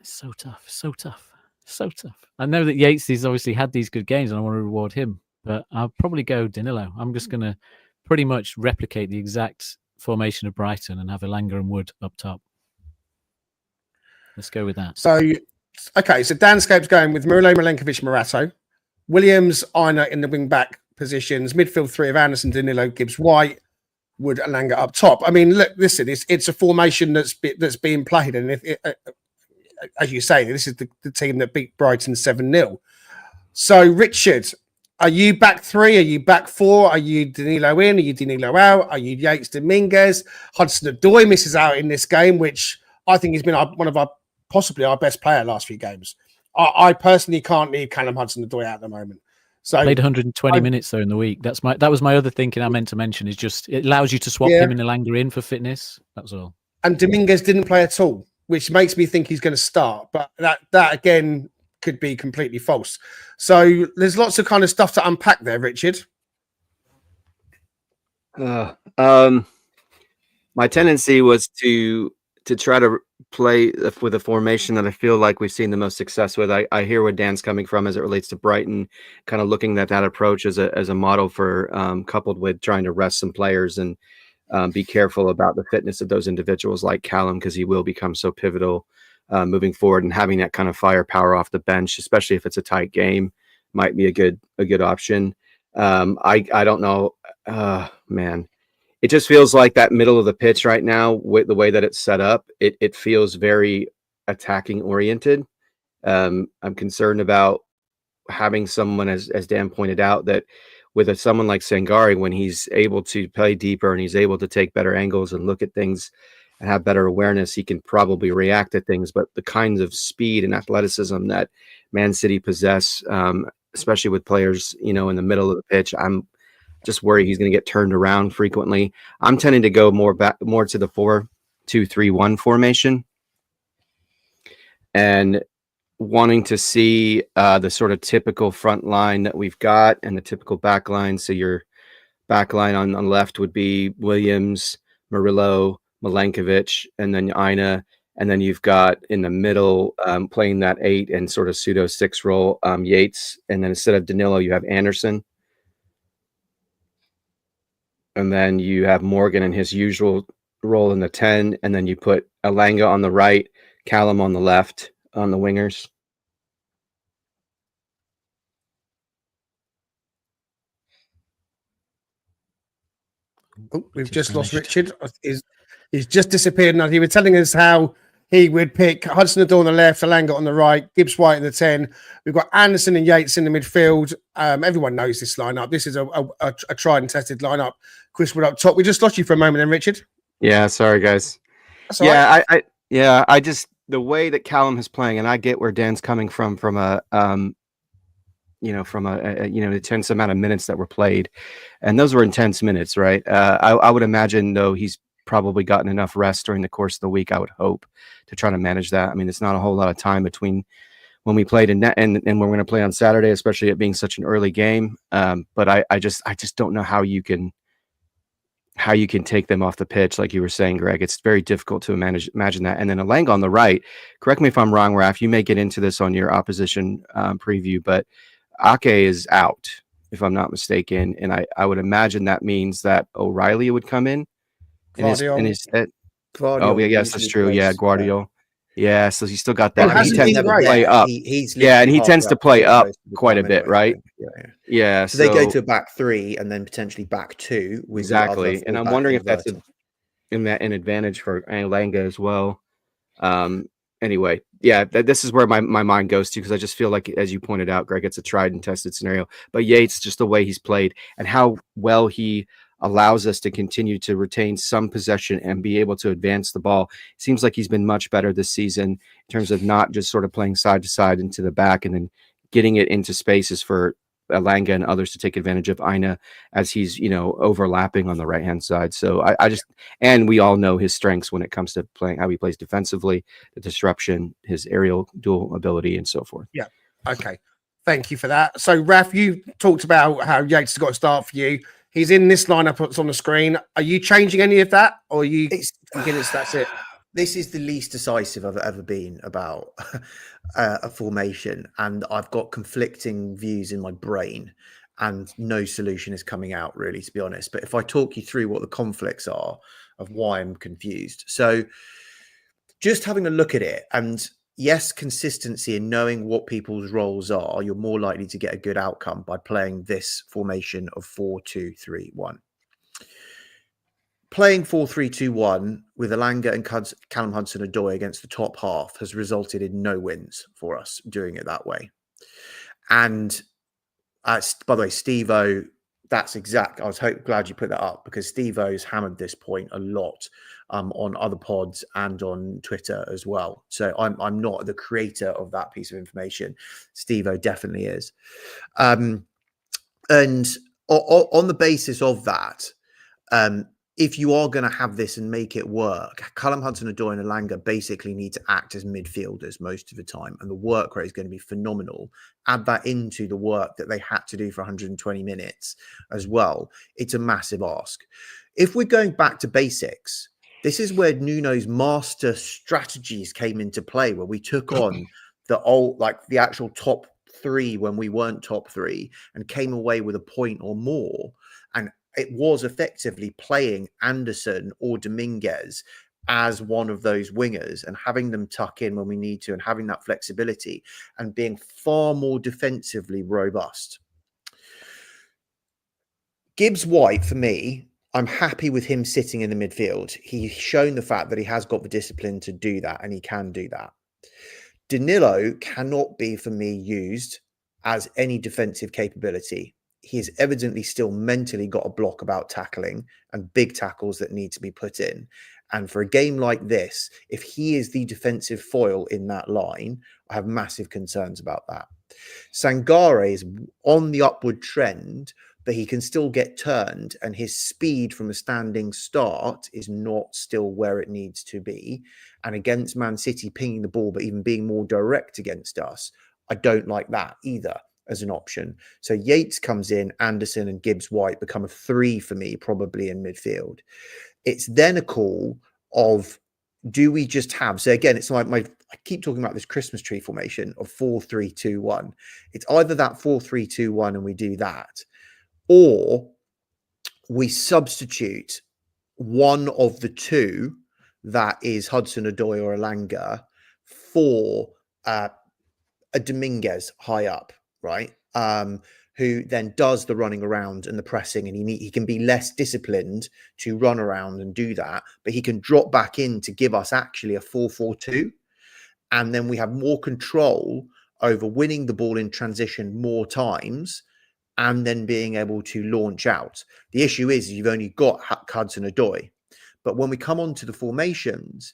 So tough, so tough, so tough. I know that Yates has obviously had these good games, and I want to reward him. But I'll probably go Danilo. I'm just going to pretty much replicate the exact formation of Brighton and have Elanga and Wood up top. Let's go with that. So, okay, so Danscape's going with Murillo, Milenkovic, Morato, Williams, Aina in the wing-back positions, midfield three of Anderson, Danilo, Gibbs, White, Wood, Elanga up top. I mean, look, listen, it's a formation that's being played, and as you say, this is the team that beat Brighton 7-0. So, Richard, are you back three? Are you back four? Are you Danilo in? Are you Danilo out? Are you Yates, Dominguez? Hudson-Odoi misses out in this game, which I think has been one of possibly our best player last few games. I personally can't leave Callum Hudson-Odoi out at the moment. So played 120 minutes though in the week. That was my other thinking I meant to mention, is just it allows you to swap him and Elanga in for fitness. That's all. And Dominguez didn't play at all, which makes me think he's going to start. But that again could be completely false. So there's lots of kind of stuff to unpack there, Richard. My tendency was to try to play with a formation that I feel like we've seen the most success with. I hear where Dan's coming from as it relates to Brighton, kind of looking at that approach as a model for coupled with trying to rest some players and be careful about the fitness of those individuals like Callum, because he will become so pivotal moving forward, and having that kind of firepower off the bench, especially if it's a tight game, might be a good option. I don't know, man. It just feels like that middle of the pitch right now, with the way that it's set up, it feels very attacking oriented. I'm concerned about having someone, as Dan pointed out, that with someone like Sangare, when he's able to play deeper and he's able to take better angles and look at things and have better awareness, he can probably react to things. But the kinds of speed and athleticism that Man City possess, especially with players, in the middle of the pitch, I'm just worried he's going to get turned around frequently. I'm tending to go more to the 4-2-3-1 formation, and wanting to see the sort of typical front line that we've got and the typical back line. So your back line on the left would be Williams, Murillo, Milenkovic, and then Aina. And then you've got in the middle playing that 8 and sort of pseudo 6 role, Yates. And then instead of Danilo, you have Anderson. And then you have Morgan in his usual role in the 10. And then you put Elanga on the right, Callum on the left on the wingers. Oh, we've just lost Richard. He's just disappeared. Now, he was telling us how he would pick Hudson-Odoi on the left, Elanga on the right, Gibbs White in the 10. We've got Anderson and Yates in the midfield. Everyone knows this lineup. This is a tried and tested lineup. Chris Wood up top. We just lost you for a moment then, Richard. Yeah, sorry, guys. That's all right. I just, the way that Callum is playing, and I get where Dan's coming from a intense amount of minutes that were played, and those were intense minutes, right? I would imagine, though, he's probably gotten enough rest during the course of the week, I would hope, to try to manage that. I mean, it's not a whole lot of time between when we played and when we're going to play on Saturday, especially it being such an early game. But I just don't know how you can take them off the pitch, like you were saying, Greg. It's very difficult to imagine that. And then Elanga on the right, correct me if I'm wrong, Raf, you may get into this on your opposition preview, but Ake is out, if I'm not mistaken. And I would imagine that means that O'Reilly would come in his set. Oh, yeah, yes, that's true. Yeah, Guardiola. Yeah, so he's still got that. He tends to play up. And he tends to play up quite a bit, right? Yeah. So they go to a back 3 and then potentially back 2. Exactly. And I'm wondering if that's an advantage for Elanga as well. Anyway, yeah, this is where my mind goes to, because I just feel like, as you pointed out, Greg, it's a tried and tested scenario. But Yates, just the way he's played and how well he allows us to continue to retain some possession and be able to advance the ball. It seems like he's been much better this season in terms of not just sort of playing side to side into the back and then getting it into spaces for Elanga and others to take advantage of Aina as he's, overlapping on the right-hand side. So and we all know his strengths when it comes to playing, how he plays defensively, the disruption, his aerial dual ability, and so forth. Yeah. Okay. Thank you for that. So, Raf, you talked about how Yates has got to start for you. He's in this lineup that's on the screen. Are you changing any of that, or are you thinking that's it? this is the least decisive I've ever been about a formation, and I've got conflicting views in my brain, and no solution is coming out really, to be honest. But if I talk you through what the conflicts are of why I'm confused. So just having a look at it, and yes, consistency in knowing what people's roles are, you're more likely to get a good outcome by playing this formation of 4-2-3-1. Playing 4-3-2-1 with Alanga and Callum Hudson-Odoi against the top half has resulted in no wins for us doing it that way. And by the way, Steve-O, that's exact. I was glad you put that up, because Steve-O's hammered this point a lot on other pods and on Twitter as well. So I'm not the creator of that piece of information. Steve-O definitely is. And on the basis of that, if you are going to have this and make it work, Callum Hudson-Odoi and Alanga basically need to act as midfielders most of the time, and the work rate is going to be phenomenal. Add that into the work that they had to do for 120 minutes as well. It's a massive ask. If we're going back to basics, this is where Nuno's master strategies came into play, where we took on the actual top three when we weren't top three and came away with a point or more. And it was effectively playing Anderson or Dominguez as one of those wingers and having them tuck in when we need to, and having that flexibility and being far more defensively robust. Gibbs-White, for me, I'm happy with him sitting in the midfield. He's shown the fact that he has got the discipline to do that, and he can do that. Danilo cannot be, for me, used as any defensive capability. He's evidently still mentally got a block about tackling and big tackles that need to be put in. And for a game like this, if he is the defensive foil in that line, I have massive concerns about that. Sangare is on the upward trend, but he can still get turned, and his speed from a standing start is not still where it needs to be. And against Man City pinging the ball, but even being more direct against us, I don't like that either as an option. So Yates comes in, Anderson and Gibbs-White become a 3 for me, probably in midfield. It's then a call of, do we just have, so again, it's like I keep talking about this Christmas tree formation of 4-3-2-1. It's either that 4-3-2-1 and we do that, or we substitute one of the two, that is Hudson-Odoi or Alanga, for a Dominguez high up, right? Who then does the running around and the pressing, and he can be less disciplined to run around and do that, but he can drop back in to give us actually a 4-4-2, and then we have more control over winning the ball in transition more times and then being able to launch out. The issue is you've only got Hudson-Odoi, but when we come on to the formations,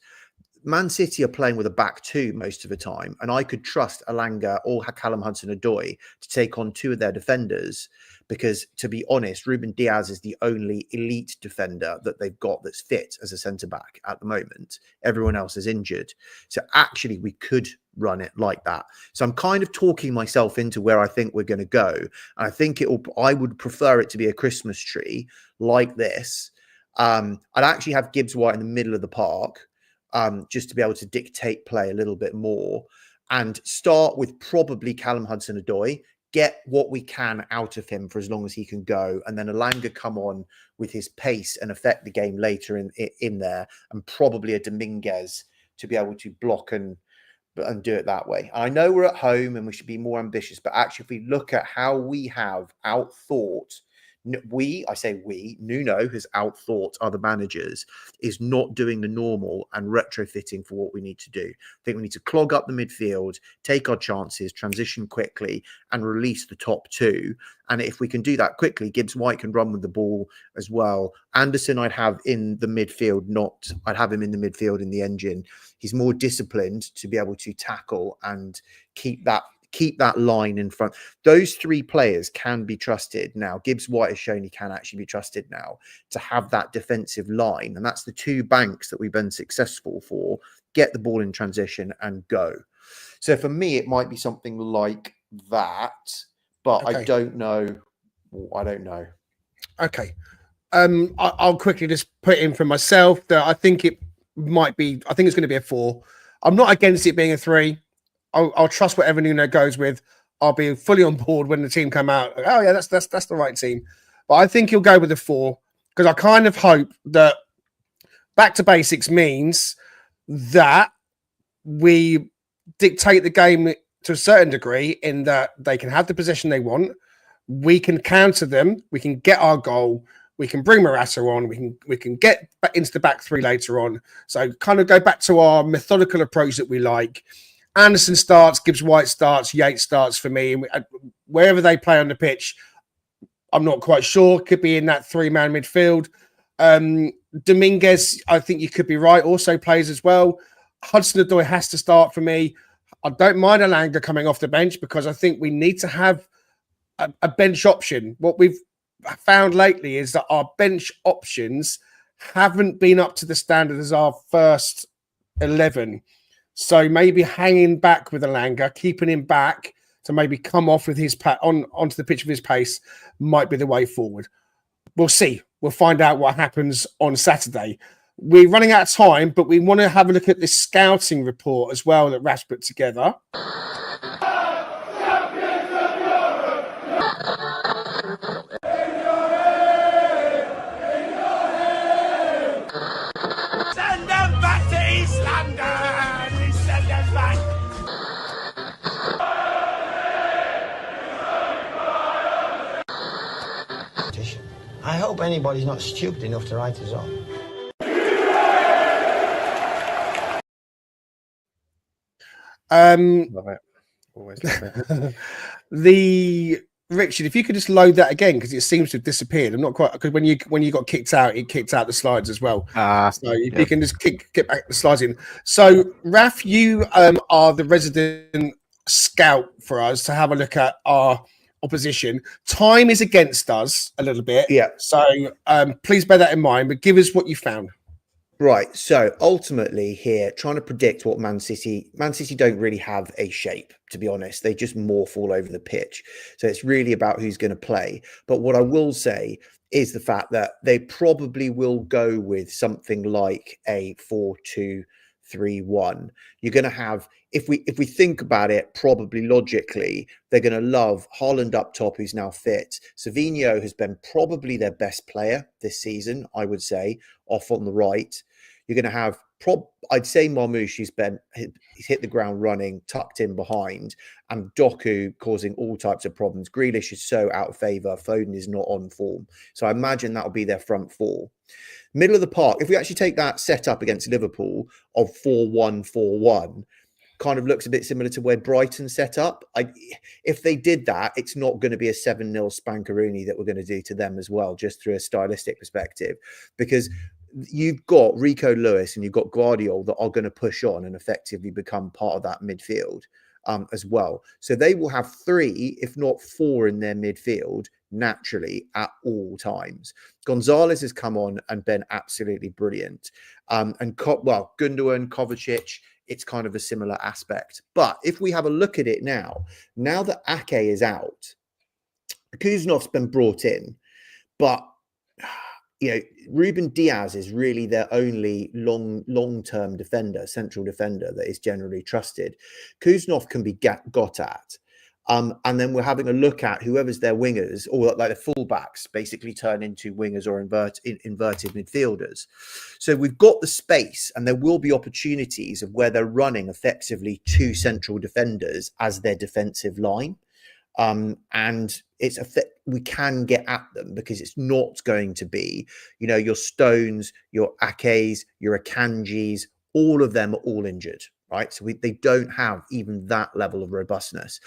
Man City are playing with a back two most of the time, and I could trust Alanga or Callum Hudson-Odoi to take on two of their defenders, because, to be honest, Ruben Diaz is the only elite defender that they've got that's fit as a centre-back at the moment. Everyone else is injured. So actually, we could run it like that. So I'm kind of talking myself into where I think we're going to go. And I think I would prefer it to be a Christmas tree like this. I'd actually have Gibbs-White in the middle of the park, just to be able to dictate play a little bit more, and start with probably Callum Hudson-Odoi, get what we can out of him for as long as he can go, and then Alanga come on with his pace and affect the game later in there, and probably a Dominguez to be able to block and do it that way. And I know we're at home and we should be more ambitious, but actually if we look at how we have outthought, Nuno has outthought other managers, is not doing the normal and retrofitting for what we need to do. I think we need to clog up the midfield, take our chances, transition quickly, and release the top two. And if we can do that quickly, Gibbs-White can run with the ball as well. Anderson, I'd have in the midfield, I'd have him in the midfield in the engine. He's more disciplined to be able to tackle and keep that line in front. Those three players can be trusted now. Gibbs-White has shown he can actually be trusted now to have that defensive line. And that's the two banks that we've been successful for. Get the ball in transition and go. So for me, it might be something like that, but okay. I don't know. Okay. I'll quickly just put in for myself that I think might be. I think it's going to be a 4. I'm not against it being a 3. I'll trust whatever Nuno goes with. I'll be fully on board when the team come out. Oh yeah, that's the right team. But I think he'll go with a 4 because I kind of hope that back to basics means that we dictate the game to a certain degree in that they can have the position they want. We can counter them. We can get our goal. We can bring Morata on. We can get back into the back 3 later on. So kind of go back to our methodical approach that we like. Anderson starts, Gibbs White starts, Yates starts for me. And wherever they play on the pitch, I'm not quite sure. Could be in that 3-man midfield. Dominguez, I think you could be right, also plays as well. Hudson-Odoi has to start for me. I don't mind Alanga coming off the bench because I think we need to have a bench option. What we've found lately is that our bench options haven't been up to the standard as our first 11. So maybe hanging back with Alanga, keeping him back to maybe come off with his onto the pitch with his pace might be the way forward. We'll see. We'll find out what happens on Saturday. We're running out of time, but we want to have a look at this scouting report as well that Raf's put together. Send them back to East London! Send them back! I hope anybody's not stupid enough to write us off. Love it. Always love it. Richard, if you could just load that again because it seems to have disappeared. I'm not quite because when you got kicked out, it kicked out the slides as well. So if you can just get back the slides in. So Raf, you are the resident scout for us to have a look at our opposition. Time is against us a little bit. Yeah. So please bear that in mind. But give us what you found. Right. So ultimately here, trying to predict what Man City don't really have a shape, to be honest. They just morph all over the pitch. So it's really about who's going to play. But what I will say is the fact that they probably will go with something like a 4-2-3-1. You're going to have, if we think about it, probably logically, they're going to love Haaland up top, who's now fit. Savinho has been probably their best player this season, I would say, off on the right. You're going to have, I'd say Marmoush, he's hit the ground running, tucked in behind, and Doku causing all types of problems. Grealish is so out of favour. Foden is not on form. So I imagine that'll be their front 4. Middle of the park, if we actually take that setup against Liverpool of 4-1-4-1, kind of looks a bit similar to where Brighton set up. If they did that, it's not going to be a 7-0 spankaroonie that we're going to do to them as well, just through a stylistic perspective, because you've got Rico Lewis and you've got Guardiola that are going to push on and effectively become part of that midfield as well. So they will have 3, if not 4 in their midfield naturally at all times. Gonzalez has come on and been absolutely brilliant. Gundogan, Kovacic, it's kind of a similar aspect. But if we have a look at it now that Ake is out, Kuznov's been brought in, but Ruben Diaz is really their only long-term defender, central defender that is generally trusted. Kuznov can be got at. And then we're having a look at whoever's their wingers, or like the fullbacks basically turn into wingers or inverted midfielders. So we've got the space, and there will be opportunities of where they're running effectively 2 central defenders as their defensive line. And we can get at them because it's not going to be, your Stones, your Akes, your Akanjis, all of them are all injured, right? So they don't have even that level of robustness.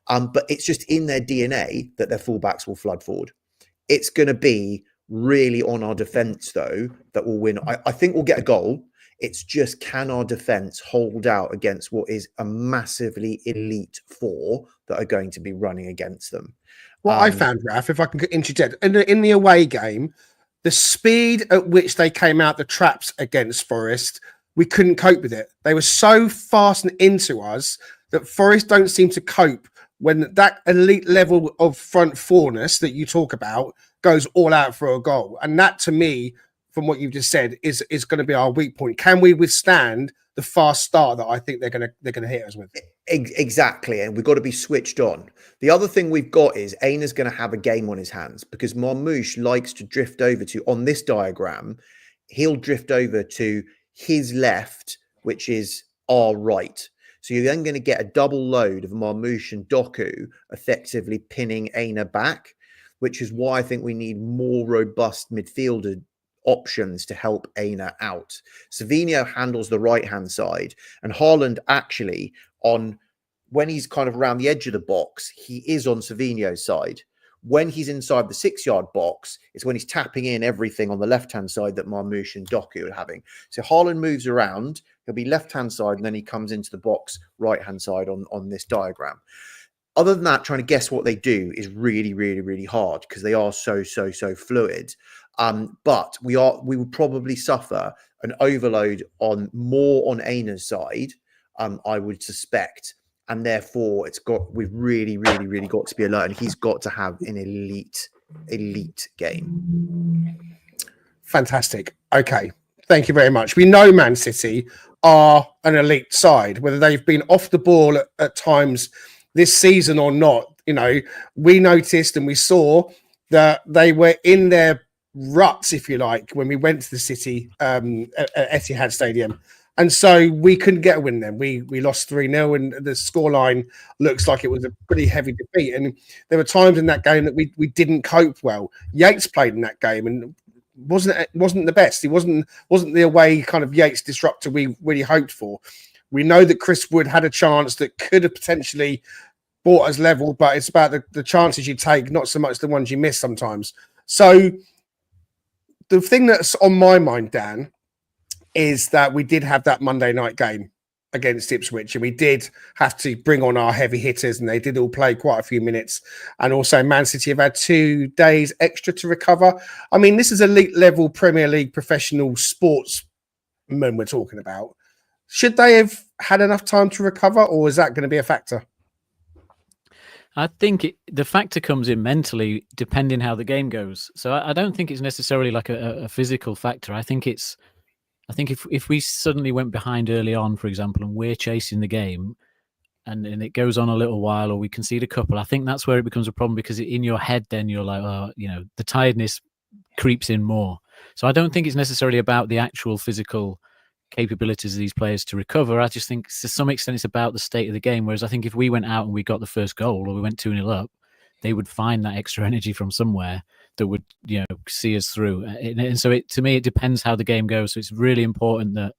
But it's just in their DNA that their fullbacks will flood forward. It's going to be really on our defense, though, that will win. I think we'll get a goal. It's just, can our defense hold out against what is a massively elite 4 that are going to be running against them? What I found, Raf, if I can interject, in the away game, the speed at which they came out the traps against Forest, we couldn't cope with it. They were so fast and into us that Forest don't seem to cope when that elite level of front 4-ness that you talk about goes all out for a goal. And that, to me, from what you've just said, is going to be our weak point. Can we withstand the fast start that I think they're going to hit us with? Exactly, and we've got to be switched on. The other thing we've got is Aina's going to have a game on his hands because Marmoush likes to drift over to, on this diagram, he'll drift over to his left, which is our right. So you're then going to get a double load of Marmoush and Doku effectively pinning Aina back, which is why I think we need more robust midfielder options to help Aina out. Savinho handles the right-hand side, and Haaland actually, when he's kind of around the edge of the box, he is on Savinho's side. When he's inside the 6-yard box, it's when he's tapping in everything on the left-hand side that Marmoush and Doku are having. So Haaland moves around, he'll be left-hand side, and then he comes into the box right-hand side on this diagram. Other than that, trying to guess what they do is really, really, really hard because they are so fluid. But we would probably suffer an overload more on Aina's side, I would suspect. And therefore, we've really, really, really got to be alert. And he's got to have an elite game. Fantastic. Okay. Thank you very much. We know Man City are an elite side, whether they've been off the ball at times this season or not. You know, we noticed and we saw that they were in their ruts, if you like, when we went to the City at Etihad Stadium. And so we couldn't get a win then. We lost 3-0 and the scoreline looks like it was a pretty heavy defeat. And there were times in that game that we didn't cope well. Yates played in that game and wasn't the best. He wasn't the away kind of Yates disruptor we really hoped for. We know that Chris Wood had a chance that could have potentially brought us level, but it's about the chances you take, not so much the ones you miss sometimes. So the thing that's on my mind, Dan, is that we did have that Monday night game against Ipswich and we did have to bring on our heavy hitters and they did all play quite a few minutes. And also Man City have had 2 days extra to recover. I mean, this is elite level Premier League professional sportsmen we're talking about. Should they have had enough time to recover or is that going to be a factor? I think the factor comes in mentally, depending how the game goes. So I don't think it's necessarily like a physical factor. I think if we suddenly went behind early on, for example, and we're chasing the game and it goes on a little while or we concede a couple, I think that's where it becomes a problem because in your head then you're like, oh, you know, the tiredness creeps in more. So I don't think it's necessarily about the actual physical capabilities of these players to recover. I just think to some extent it's about the state of the game. Whereas I think if we went out and we got the first goal or we went 2-0 up, they would find that extra energy from somewhere that would, you know, see us through. And so to me, it depends how the game goes. So it's really important that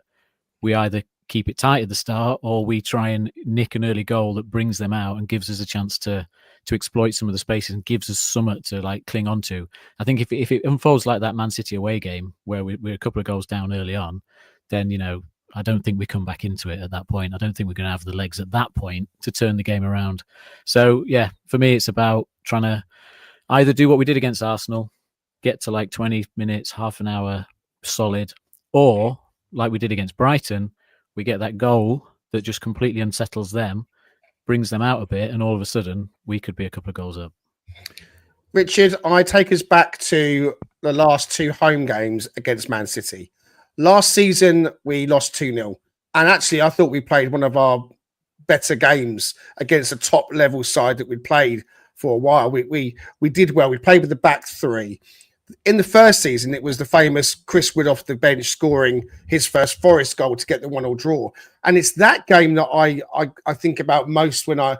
we either keep it tight at the start or we try and nick an early goal that brings them out and gives us a chance to exploit some of the spaces and gives us something to like cling on to. I think if it unfolds like that Man City away game where we're a couple of goals down early on, then, you know, I don't think we come back into it at that point. I don't think we're going to have the legs at that point to turn the game around. So, yeah, for me, it's about trying to either do what we did against Arsenal, get to like 20 minutes, half an hour solid, or like we did against Brighton, we get that goal that just completely unsettles them, brings them out a bit, and all of a sudden we could be a couple of goals up. Richard, I take us back to the last 2 home games against Man City. Last season, we lost 2-0. And actually, I thought we played one of our better games against a top-level side that we'd played for a while. We did well. We played with the back 3. In the first season, it was the famous Chris Wood off the bench scoring his first Forest goal to get the 1-1 draw. And it's that game that I think about most when I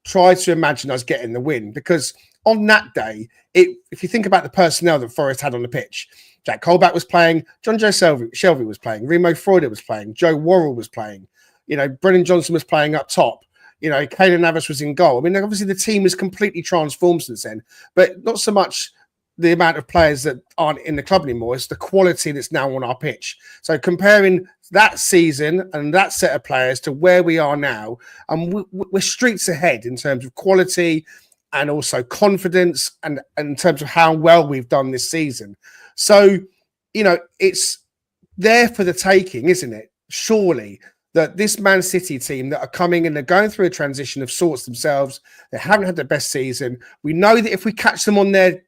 try to imagine us getting the win. Because on that day, if you think about the personnel that Forest had on the pitch, Jack Colback was playing, John Joe Shelby was playing, Remo Freuler was playing, Joe Worrell was playing, you know, Brennan Johnson was playing up top, you know, Kaylor Navas was in goal. I mean, obviously the team has completely transformed since then, but not so much the amount of players that aren't in the club anymore, it's the quality that's now on our pitch. So comparing that season and that set of players to where we are now, and we're streets ahead in terms of quality and also confidence and in terms of how well we've done this season. So, you know, it's there for the taking, isn't it? Surely that this Man City team that are coming and they're going through a transition of sorts themselves, they haven't had their best season. We know that if we catch them on their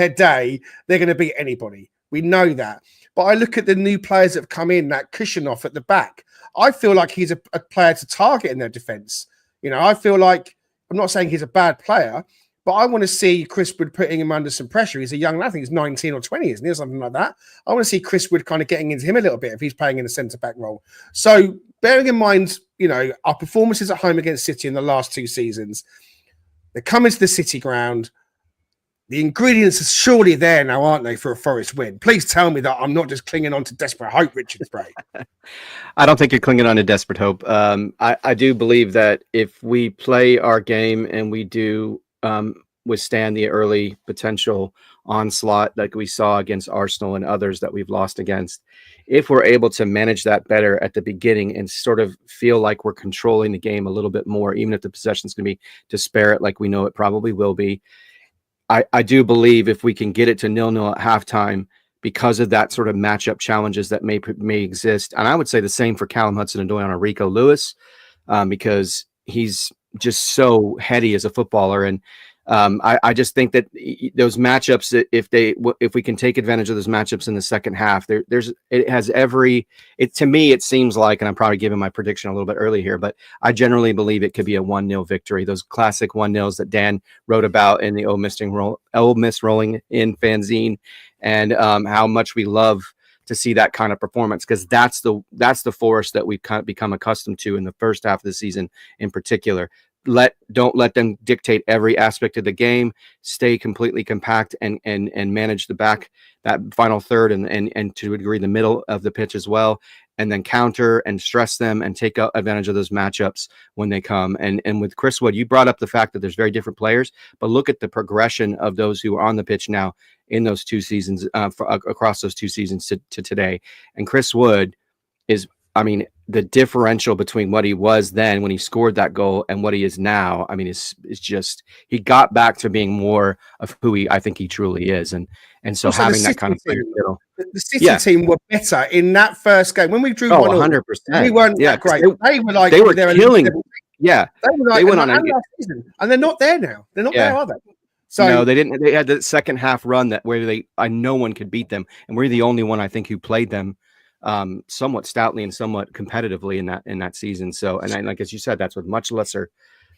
day, they're going to beat anybody. We know that. but I look at the new players that have come in, that Kushanoff at the back. I feel like he's a player to target in their defence. You know, I feel like, I'm not saying he's a bad player, but I want to see Chris Wood putting him under some pressure. He's a young lad, I think he's 19 or 20, isn't he, or something like that. I want to see Chris Wood kind of getting into him a little bit if he's playing in a centre-back role. So bearing in mind, you know, our performances at home against City in the last 2 seasons, they come into the City ground. The ingredients are surely there now, aren't they, for a Forest win? Please tell me that I'm not just clinging on to desperate hope, Richard Spray. I don't think you're clinging on to desperate hope. I do believe that if we play our game and we do withstand the early potential onslaught like we saw against Arsenal and others that we've lost against, if we're able to manage that better at the beginning and sort of feel like we're controlling the game a little bit more, even if the possession's going to be disparate like we know it probably will be, I do believe if we can get it to 0-0 at halftime because of that sort of matchup challenges that may exist. And I would say the same for Callum Hudson-Odoi on Rico Lewis, because he's just so heady as a footballer. And I just think that those matchups, if we can take advantage of those matchups in the second half, to me, it seems like, and I'm probably giving my prediction a little bit early here, but I generally believe it could be a 1-0 victory. Those classic 1-0s that Dan wrote about in the Ole Miss Rolling In fanzine, and how much we love to see that kind of performance, because that's the Forest that we've kind of become accustomed to in the first half of the season in particular. Don't let them dictate every aspect of the game. Stay completely compact and manage that final third and to a degree the middle of the pitch as well, and then counter and stress them and take advantage of those matchups when they come. And with Chris Wood, you brought up the fact that there's very different players, but look at the progression of those who are on the pitch now in those 2 seasons, across those 2 seasons to today. And Chris Wood is, I mean, the differential between what he was then when he scored that goal and what he is now, I mean, is just, he got back to being more of who I think he truly is. And so also having that kind of player, the City team were better in that first game when we drew 1-0. 100%. We weren't that great. They were like, they were killing. Yeah, they were like, went on last season, and they're not there now. They're not there, are they? So no, they didn't. They had the second half run where no one could beat them, and we're the only one I think who played them somewhat stoutly and somewhat competitively in that season. So, and like as you said, that's with much lesser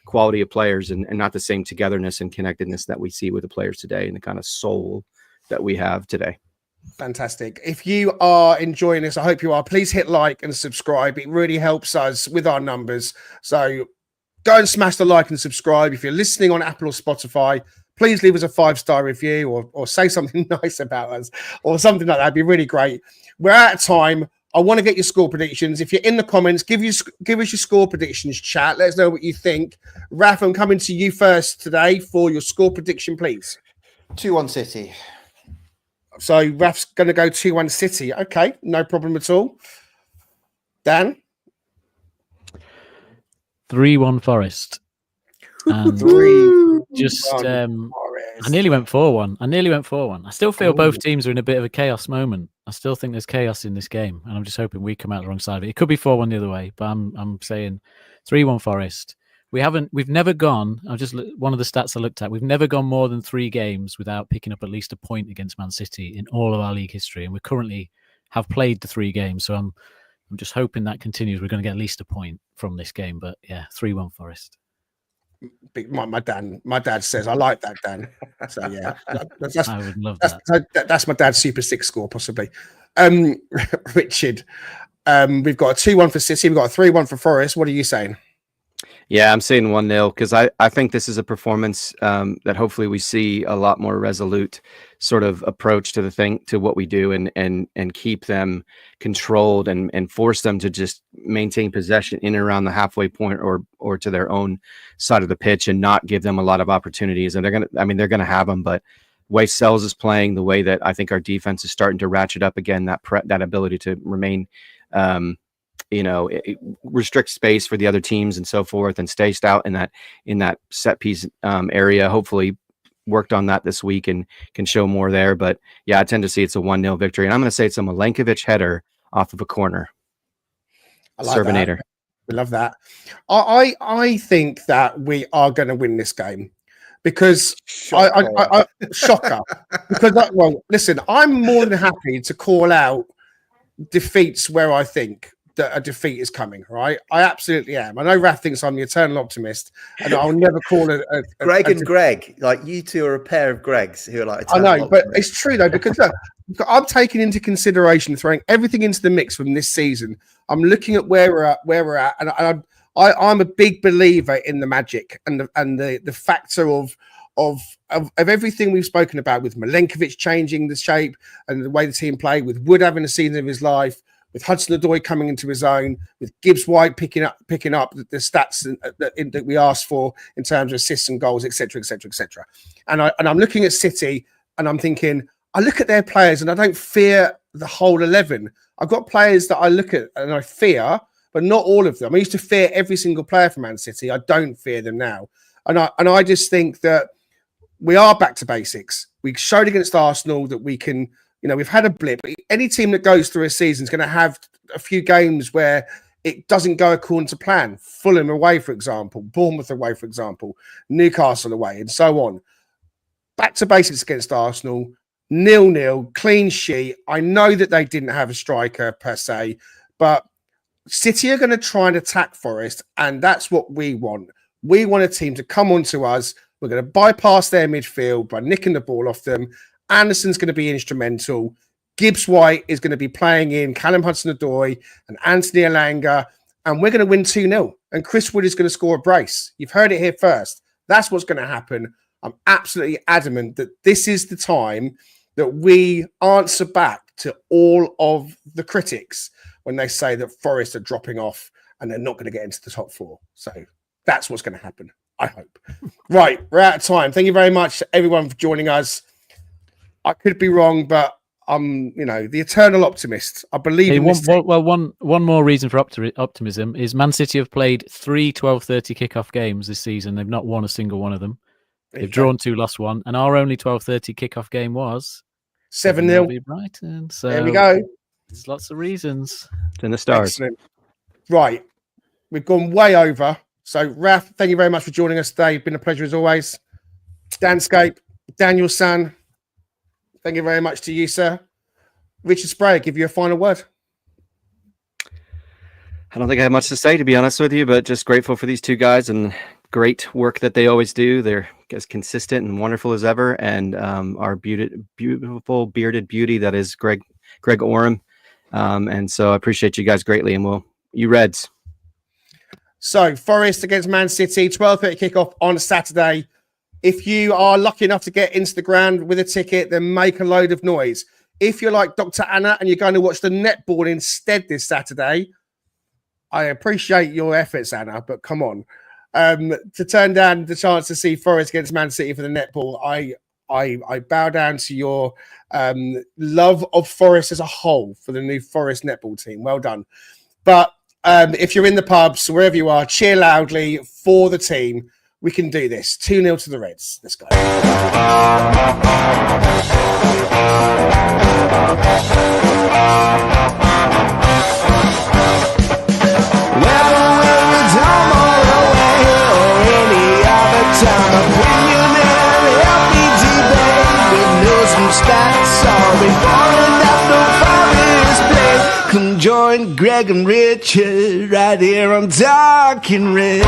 quality of players and not the same togetherness and connectedness that we see with the players today and the kind of soul that we have today. Fantastic. If you are enjoying this, I hope you are, please hit like and subscribe. It really helps us with our numbers. So go and smash the like and subscribe. If you're listening on Apple or Spotify, please leave us a 5-star review or say something nice about us or something like that. It'd be really great. We're out of time. I want to get your score predictions. If you're in the comments, give us your score predictions, chat. Let us know what you think. Raf, I'm coming to you first today for your score prediction, please. 2-1 City. So Raf's going to go 2-1 City. Okay, no problem at all. Dan? 3-1 Forest. And I nearly went 4-1. I still feel both teams are in a bit of a chaos moment. I still think there's chaos in this game, and I'm just hoping we come out the wrong side of it. It could be 4-1 the other way, but I'm saying 3-1 Forest. We've never gone. One of the stats I looked at. We've never gone more than 3 games without picking up at least a point against Man City in all of our league history, and we currently have played the 3 games. So I'm just hoping that continues. We're going to get at least a point from this game. But yeah, 3-1 Forest. My dad says I like that, Dan. So yeah, I would love that. That's my dad's Super 6 score, possibly. Richard, we've got a 2-1 for City. We've got a 3-1 for Forest. What are you saying? Yeah, I'm saying 1-0 because I think this is a performance that hopefully we see a lot more resolute sort of approach to what we do and keep them controlled and force them to just maintain possession in and around the halfway point or to their own side of the pitch and not give them a lot of opportunities. And they're gonna have them, but the way Sells is playing, the way that I think our defense is starting to ratchet up again, that ability to remain restrict space for the other teams and so forth, and stay stout in that set piece area. Hopefully worked on that this week and can show more there. But yeah, I tend to see it's a 1-0 victory, and I'm going to say it's a Milenkovic header off of a corner. I like Servinator. That. We love that. I think that we are going to win this game because shocker. Because well, listen, I'm more than happy to call out defeats where I think that a defeat is coming. Right, I absolutely am. I know Raph thinks I'm the eternal optimist, and I'll never call it. Greg, like you two are a pair of Gregs who are like. I know, but it's true though, because look, I'm taking into consideration throwing everything into the mix from this season. I'm looking at where we're at, and I'm a big believer in the magic and the factor of everything we've spoken about, with Milenkovic changing the shape and the way the team play, with Wood having a season of his life, with Hudson-Odoi coming into his own, with Gibbs-White picking up the stats that we asked for in terms of assists and goals, etc., etc., etc. And I'm looking at City and I'm thinking, I look at their players and I don't fear the whole 11. I've got players that I look at and I fear, but not all of them. I used to fear every single player from Man City. I don't fear them now. And I just think that we are back to basics. We showed against Arsenal that we can, we've had a blip. Any team that goes through a season is going to have a few games where it doesn't go according to plan. Fulham away, for example, Bournemouth away, for example, Newcastle away, and so on. Back to basics against Arsenal, 0-0, clean sheet. I know that they didn't have a striker per se, but City are going to try and attack Forest, and that's what we want. We want a team to come onto us. We're going to bypass their midfield by nicking the ball off them. Anderson's going to be instrumental. Gibbs-White is going to be playing in Callum Hudson-Odoi and Anthony Elanga, and we're going to win 2-0. And Chris Wood is going to score a brace. You've heard it here first. That's what's going to happen. I'm absolutely adamant that this is the time that we answer back to all of the critics when they say that Forest are dropping off and they're not going to get into the top four. So that's what's going to happen, I hope. Right, we're out of time. Thank you very much to everyone for joining us. I could be wrong, but I'm, the eternal optimist. I believe in this team. One more reason for optimism is Man City have played 3 12:30 kickoff games this season. They've not won a single one of them. They've drawn 2, lost 1, and our only 12:30 kickoff game was 7-0 Brighton. So there we go. There's lots of reasons. It's in the stars. Excellent. Right, we've gone way over. So, Raph, thank you very much for joining us today. It's been a pleasure as always. Danscape, Daniel San, thank you very much to you, sir. Richard Spray, give you a final word. I don't think I have much to say, to be honest with you, but just grateful for these two guys and great work that they always do. They're as consistent and wonderful as ever, and our beautiful bearded beauty that is Greg Oram. And so I appreciate you guys greatly, and you Reds. So, Forest against Man City, 12:30 kickoff on Saturday. If you are lucky enough to get into the ground with a ticket, then make a load of noise. If you're like Dr. Anna and you're going to watch the netball instead this Saturday, I appreciate your efforts, Anna, but come on. To turn down the chance to see Forest against Man City for the netball, I bow down to your love of Forest as a whole for the new Forest netball team. Well done. But if you're in the pubs, wherever you are, cheer loudly for the team. We can do this. 2-0 to the Reds. Let's go. Come join Greg and Richard right here on Talking Red.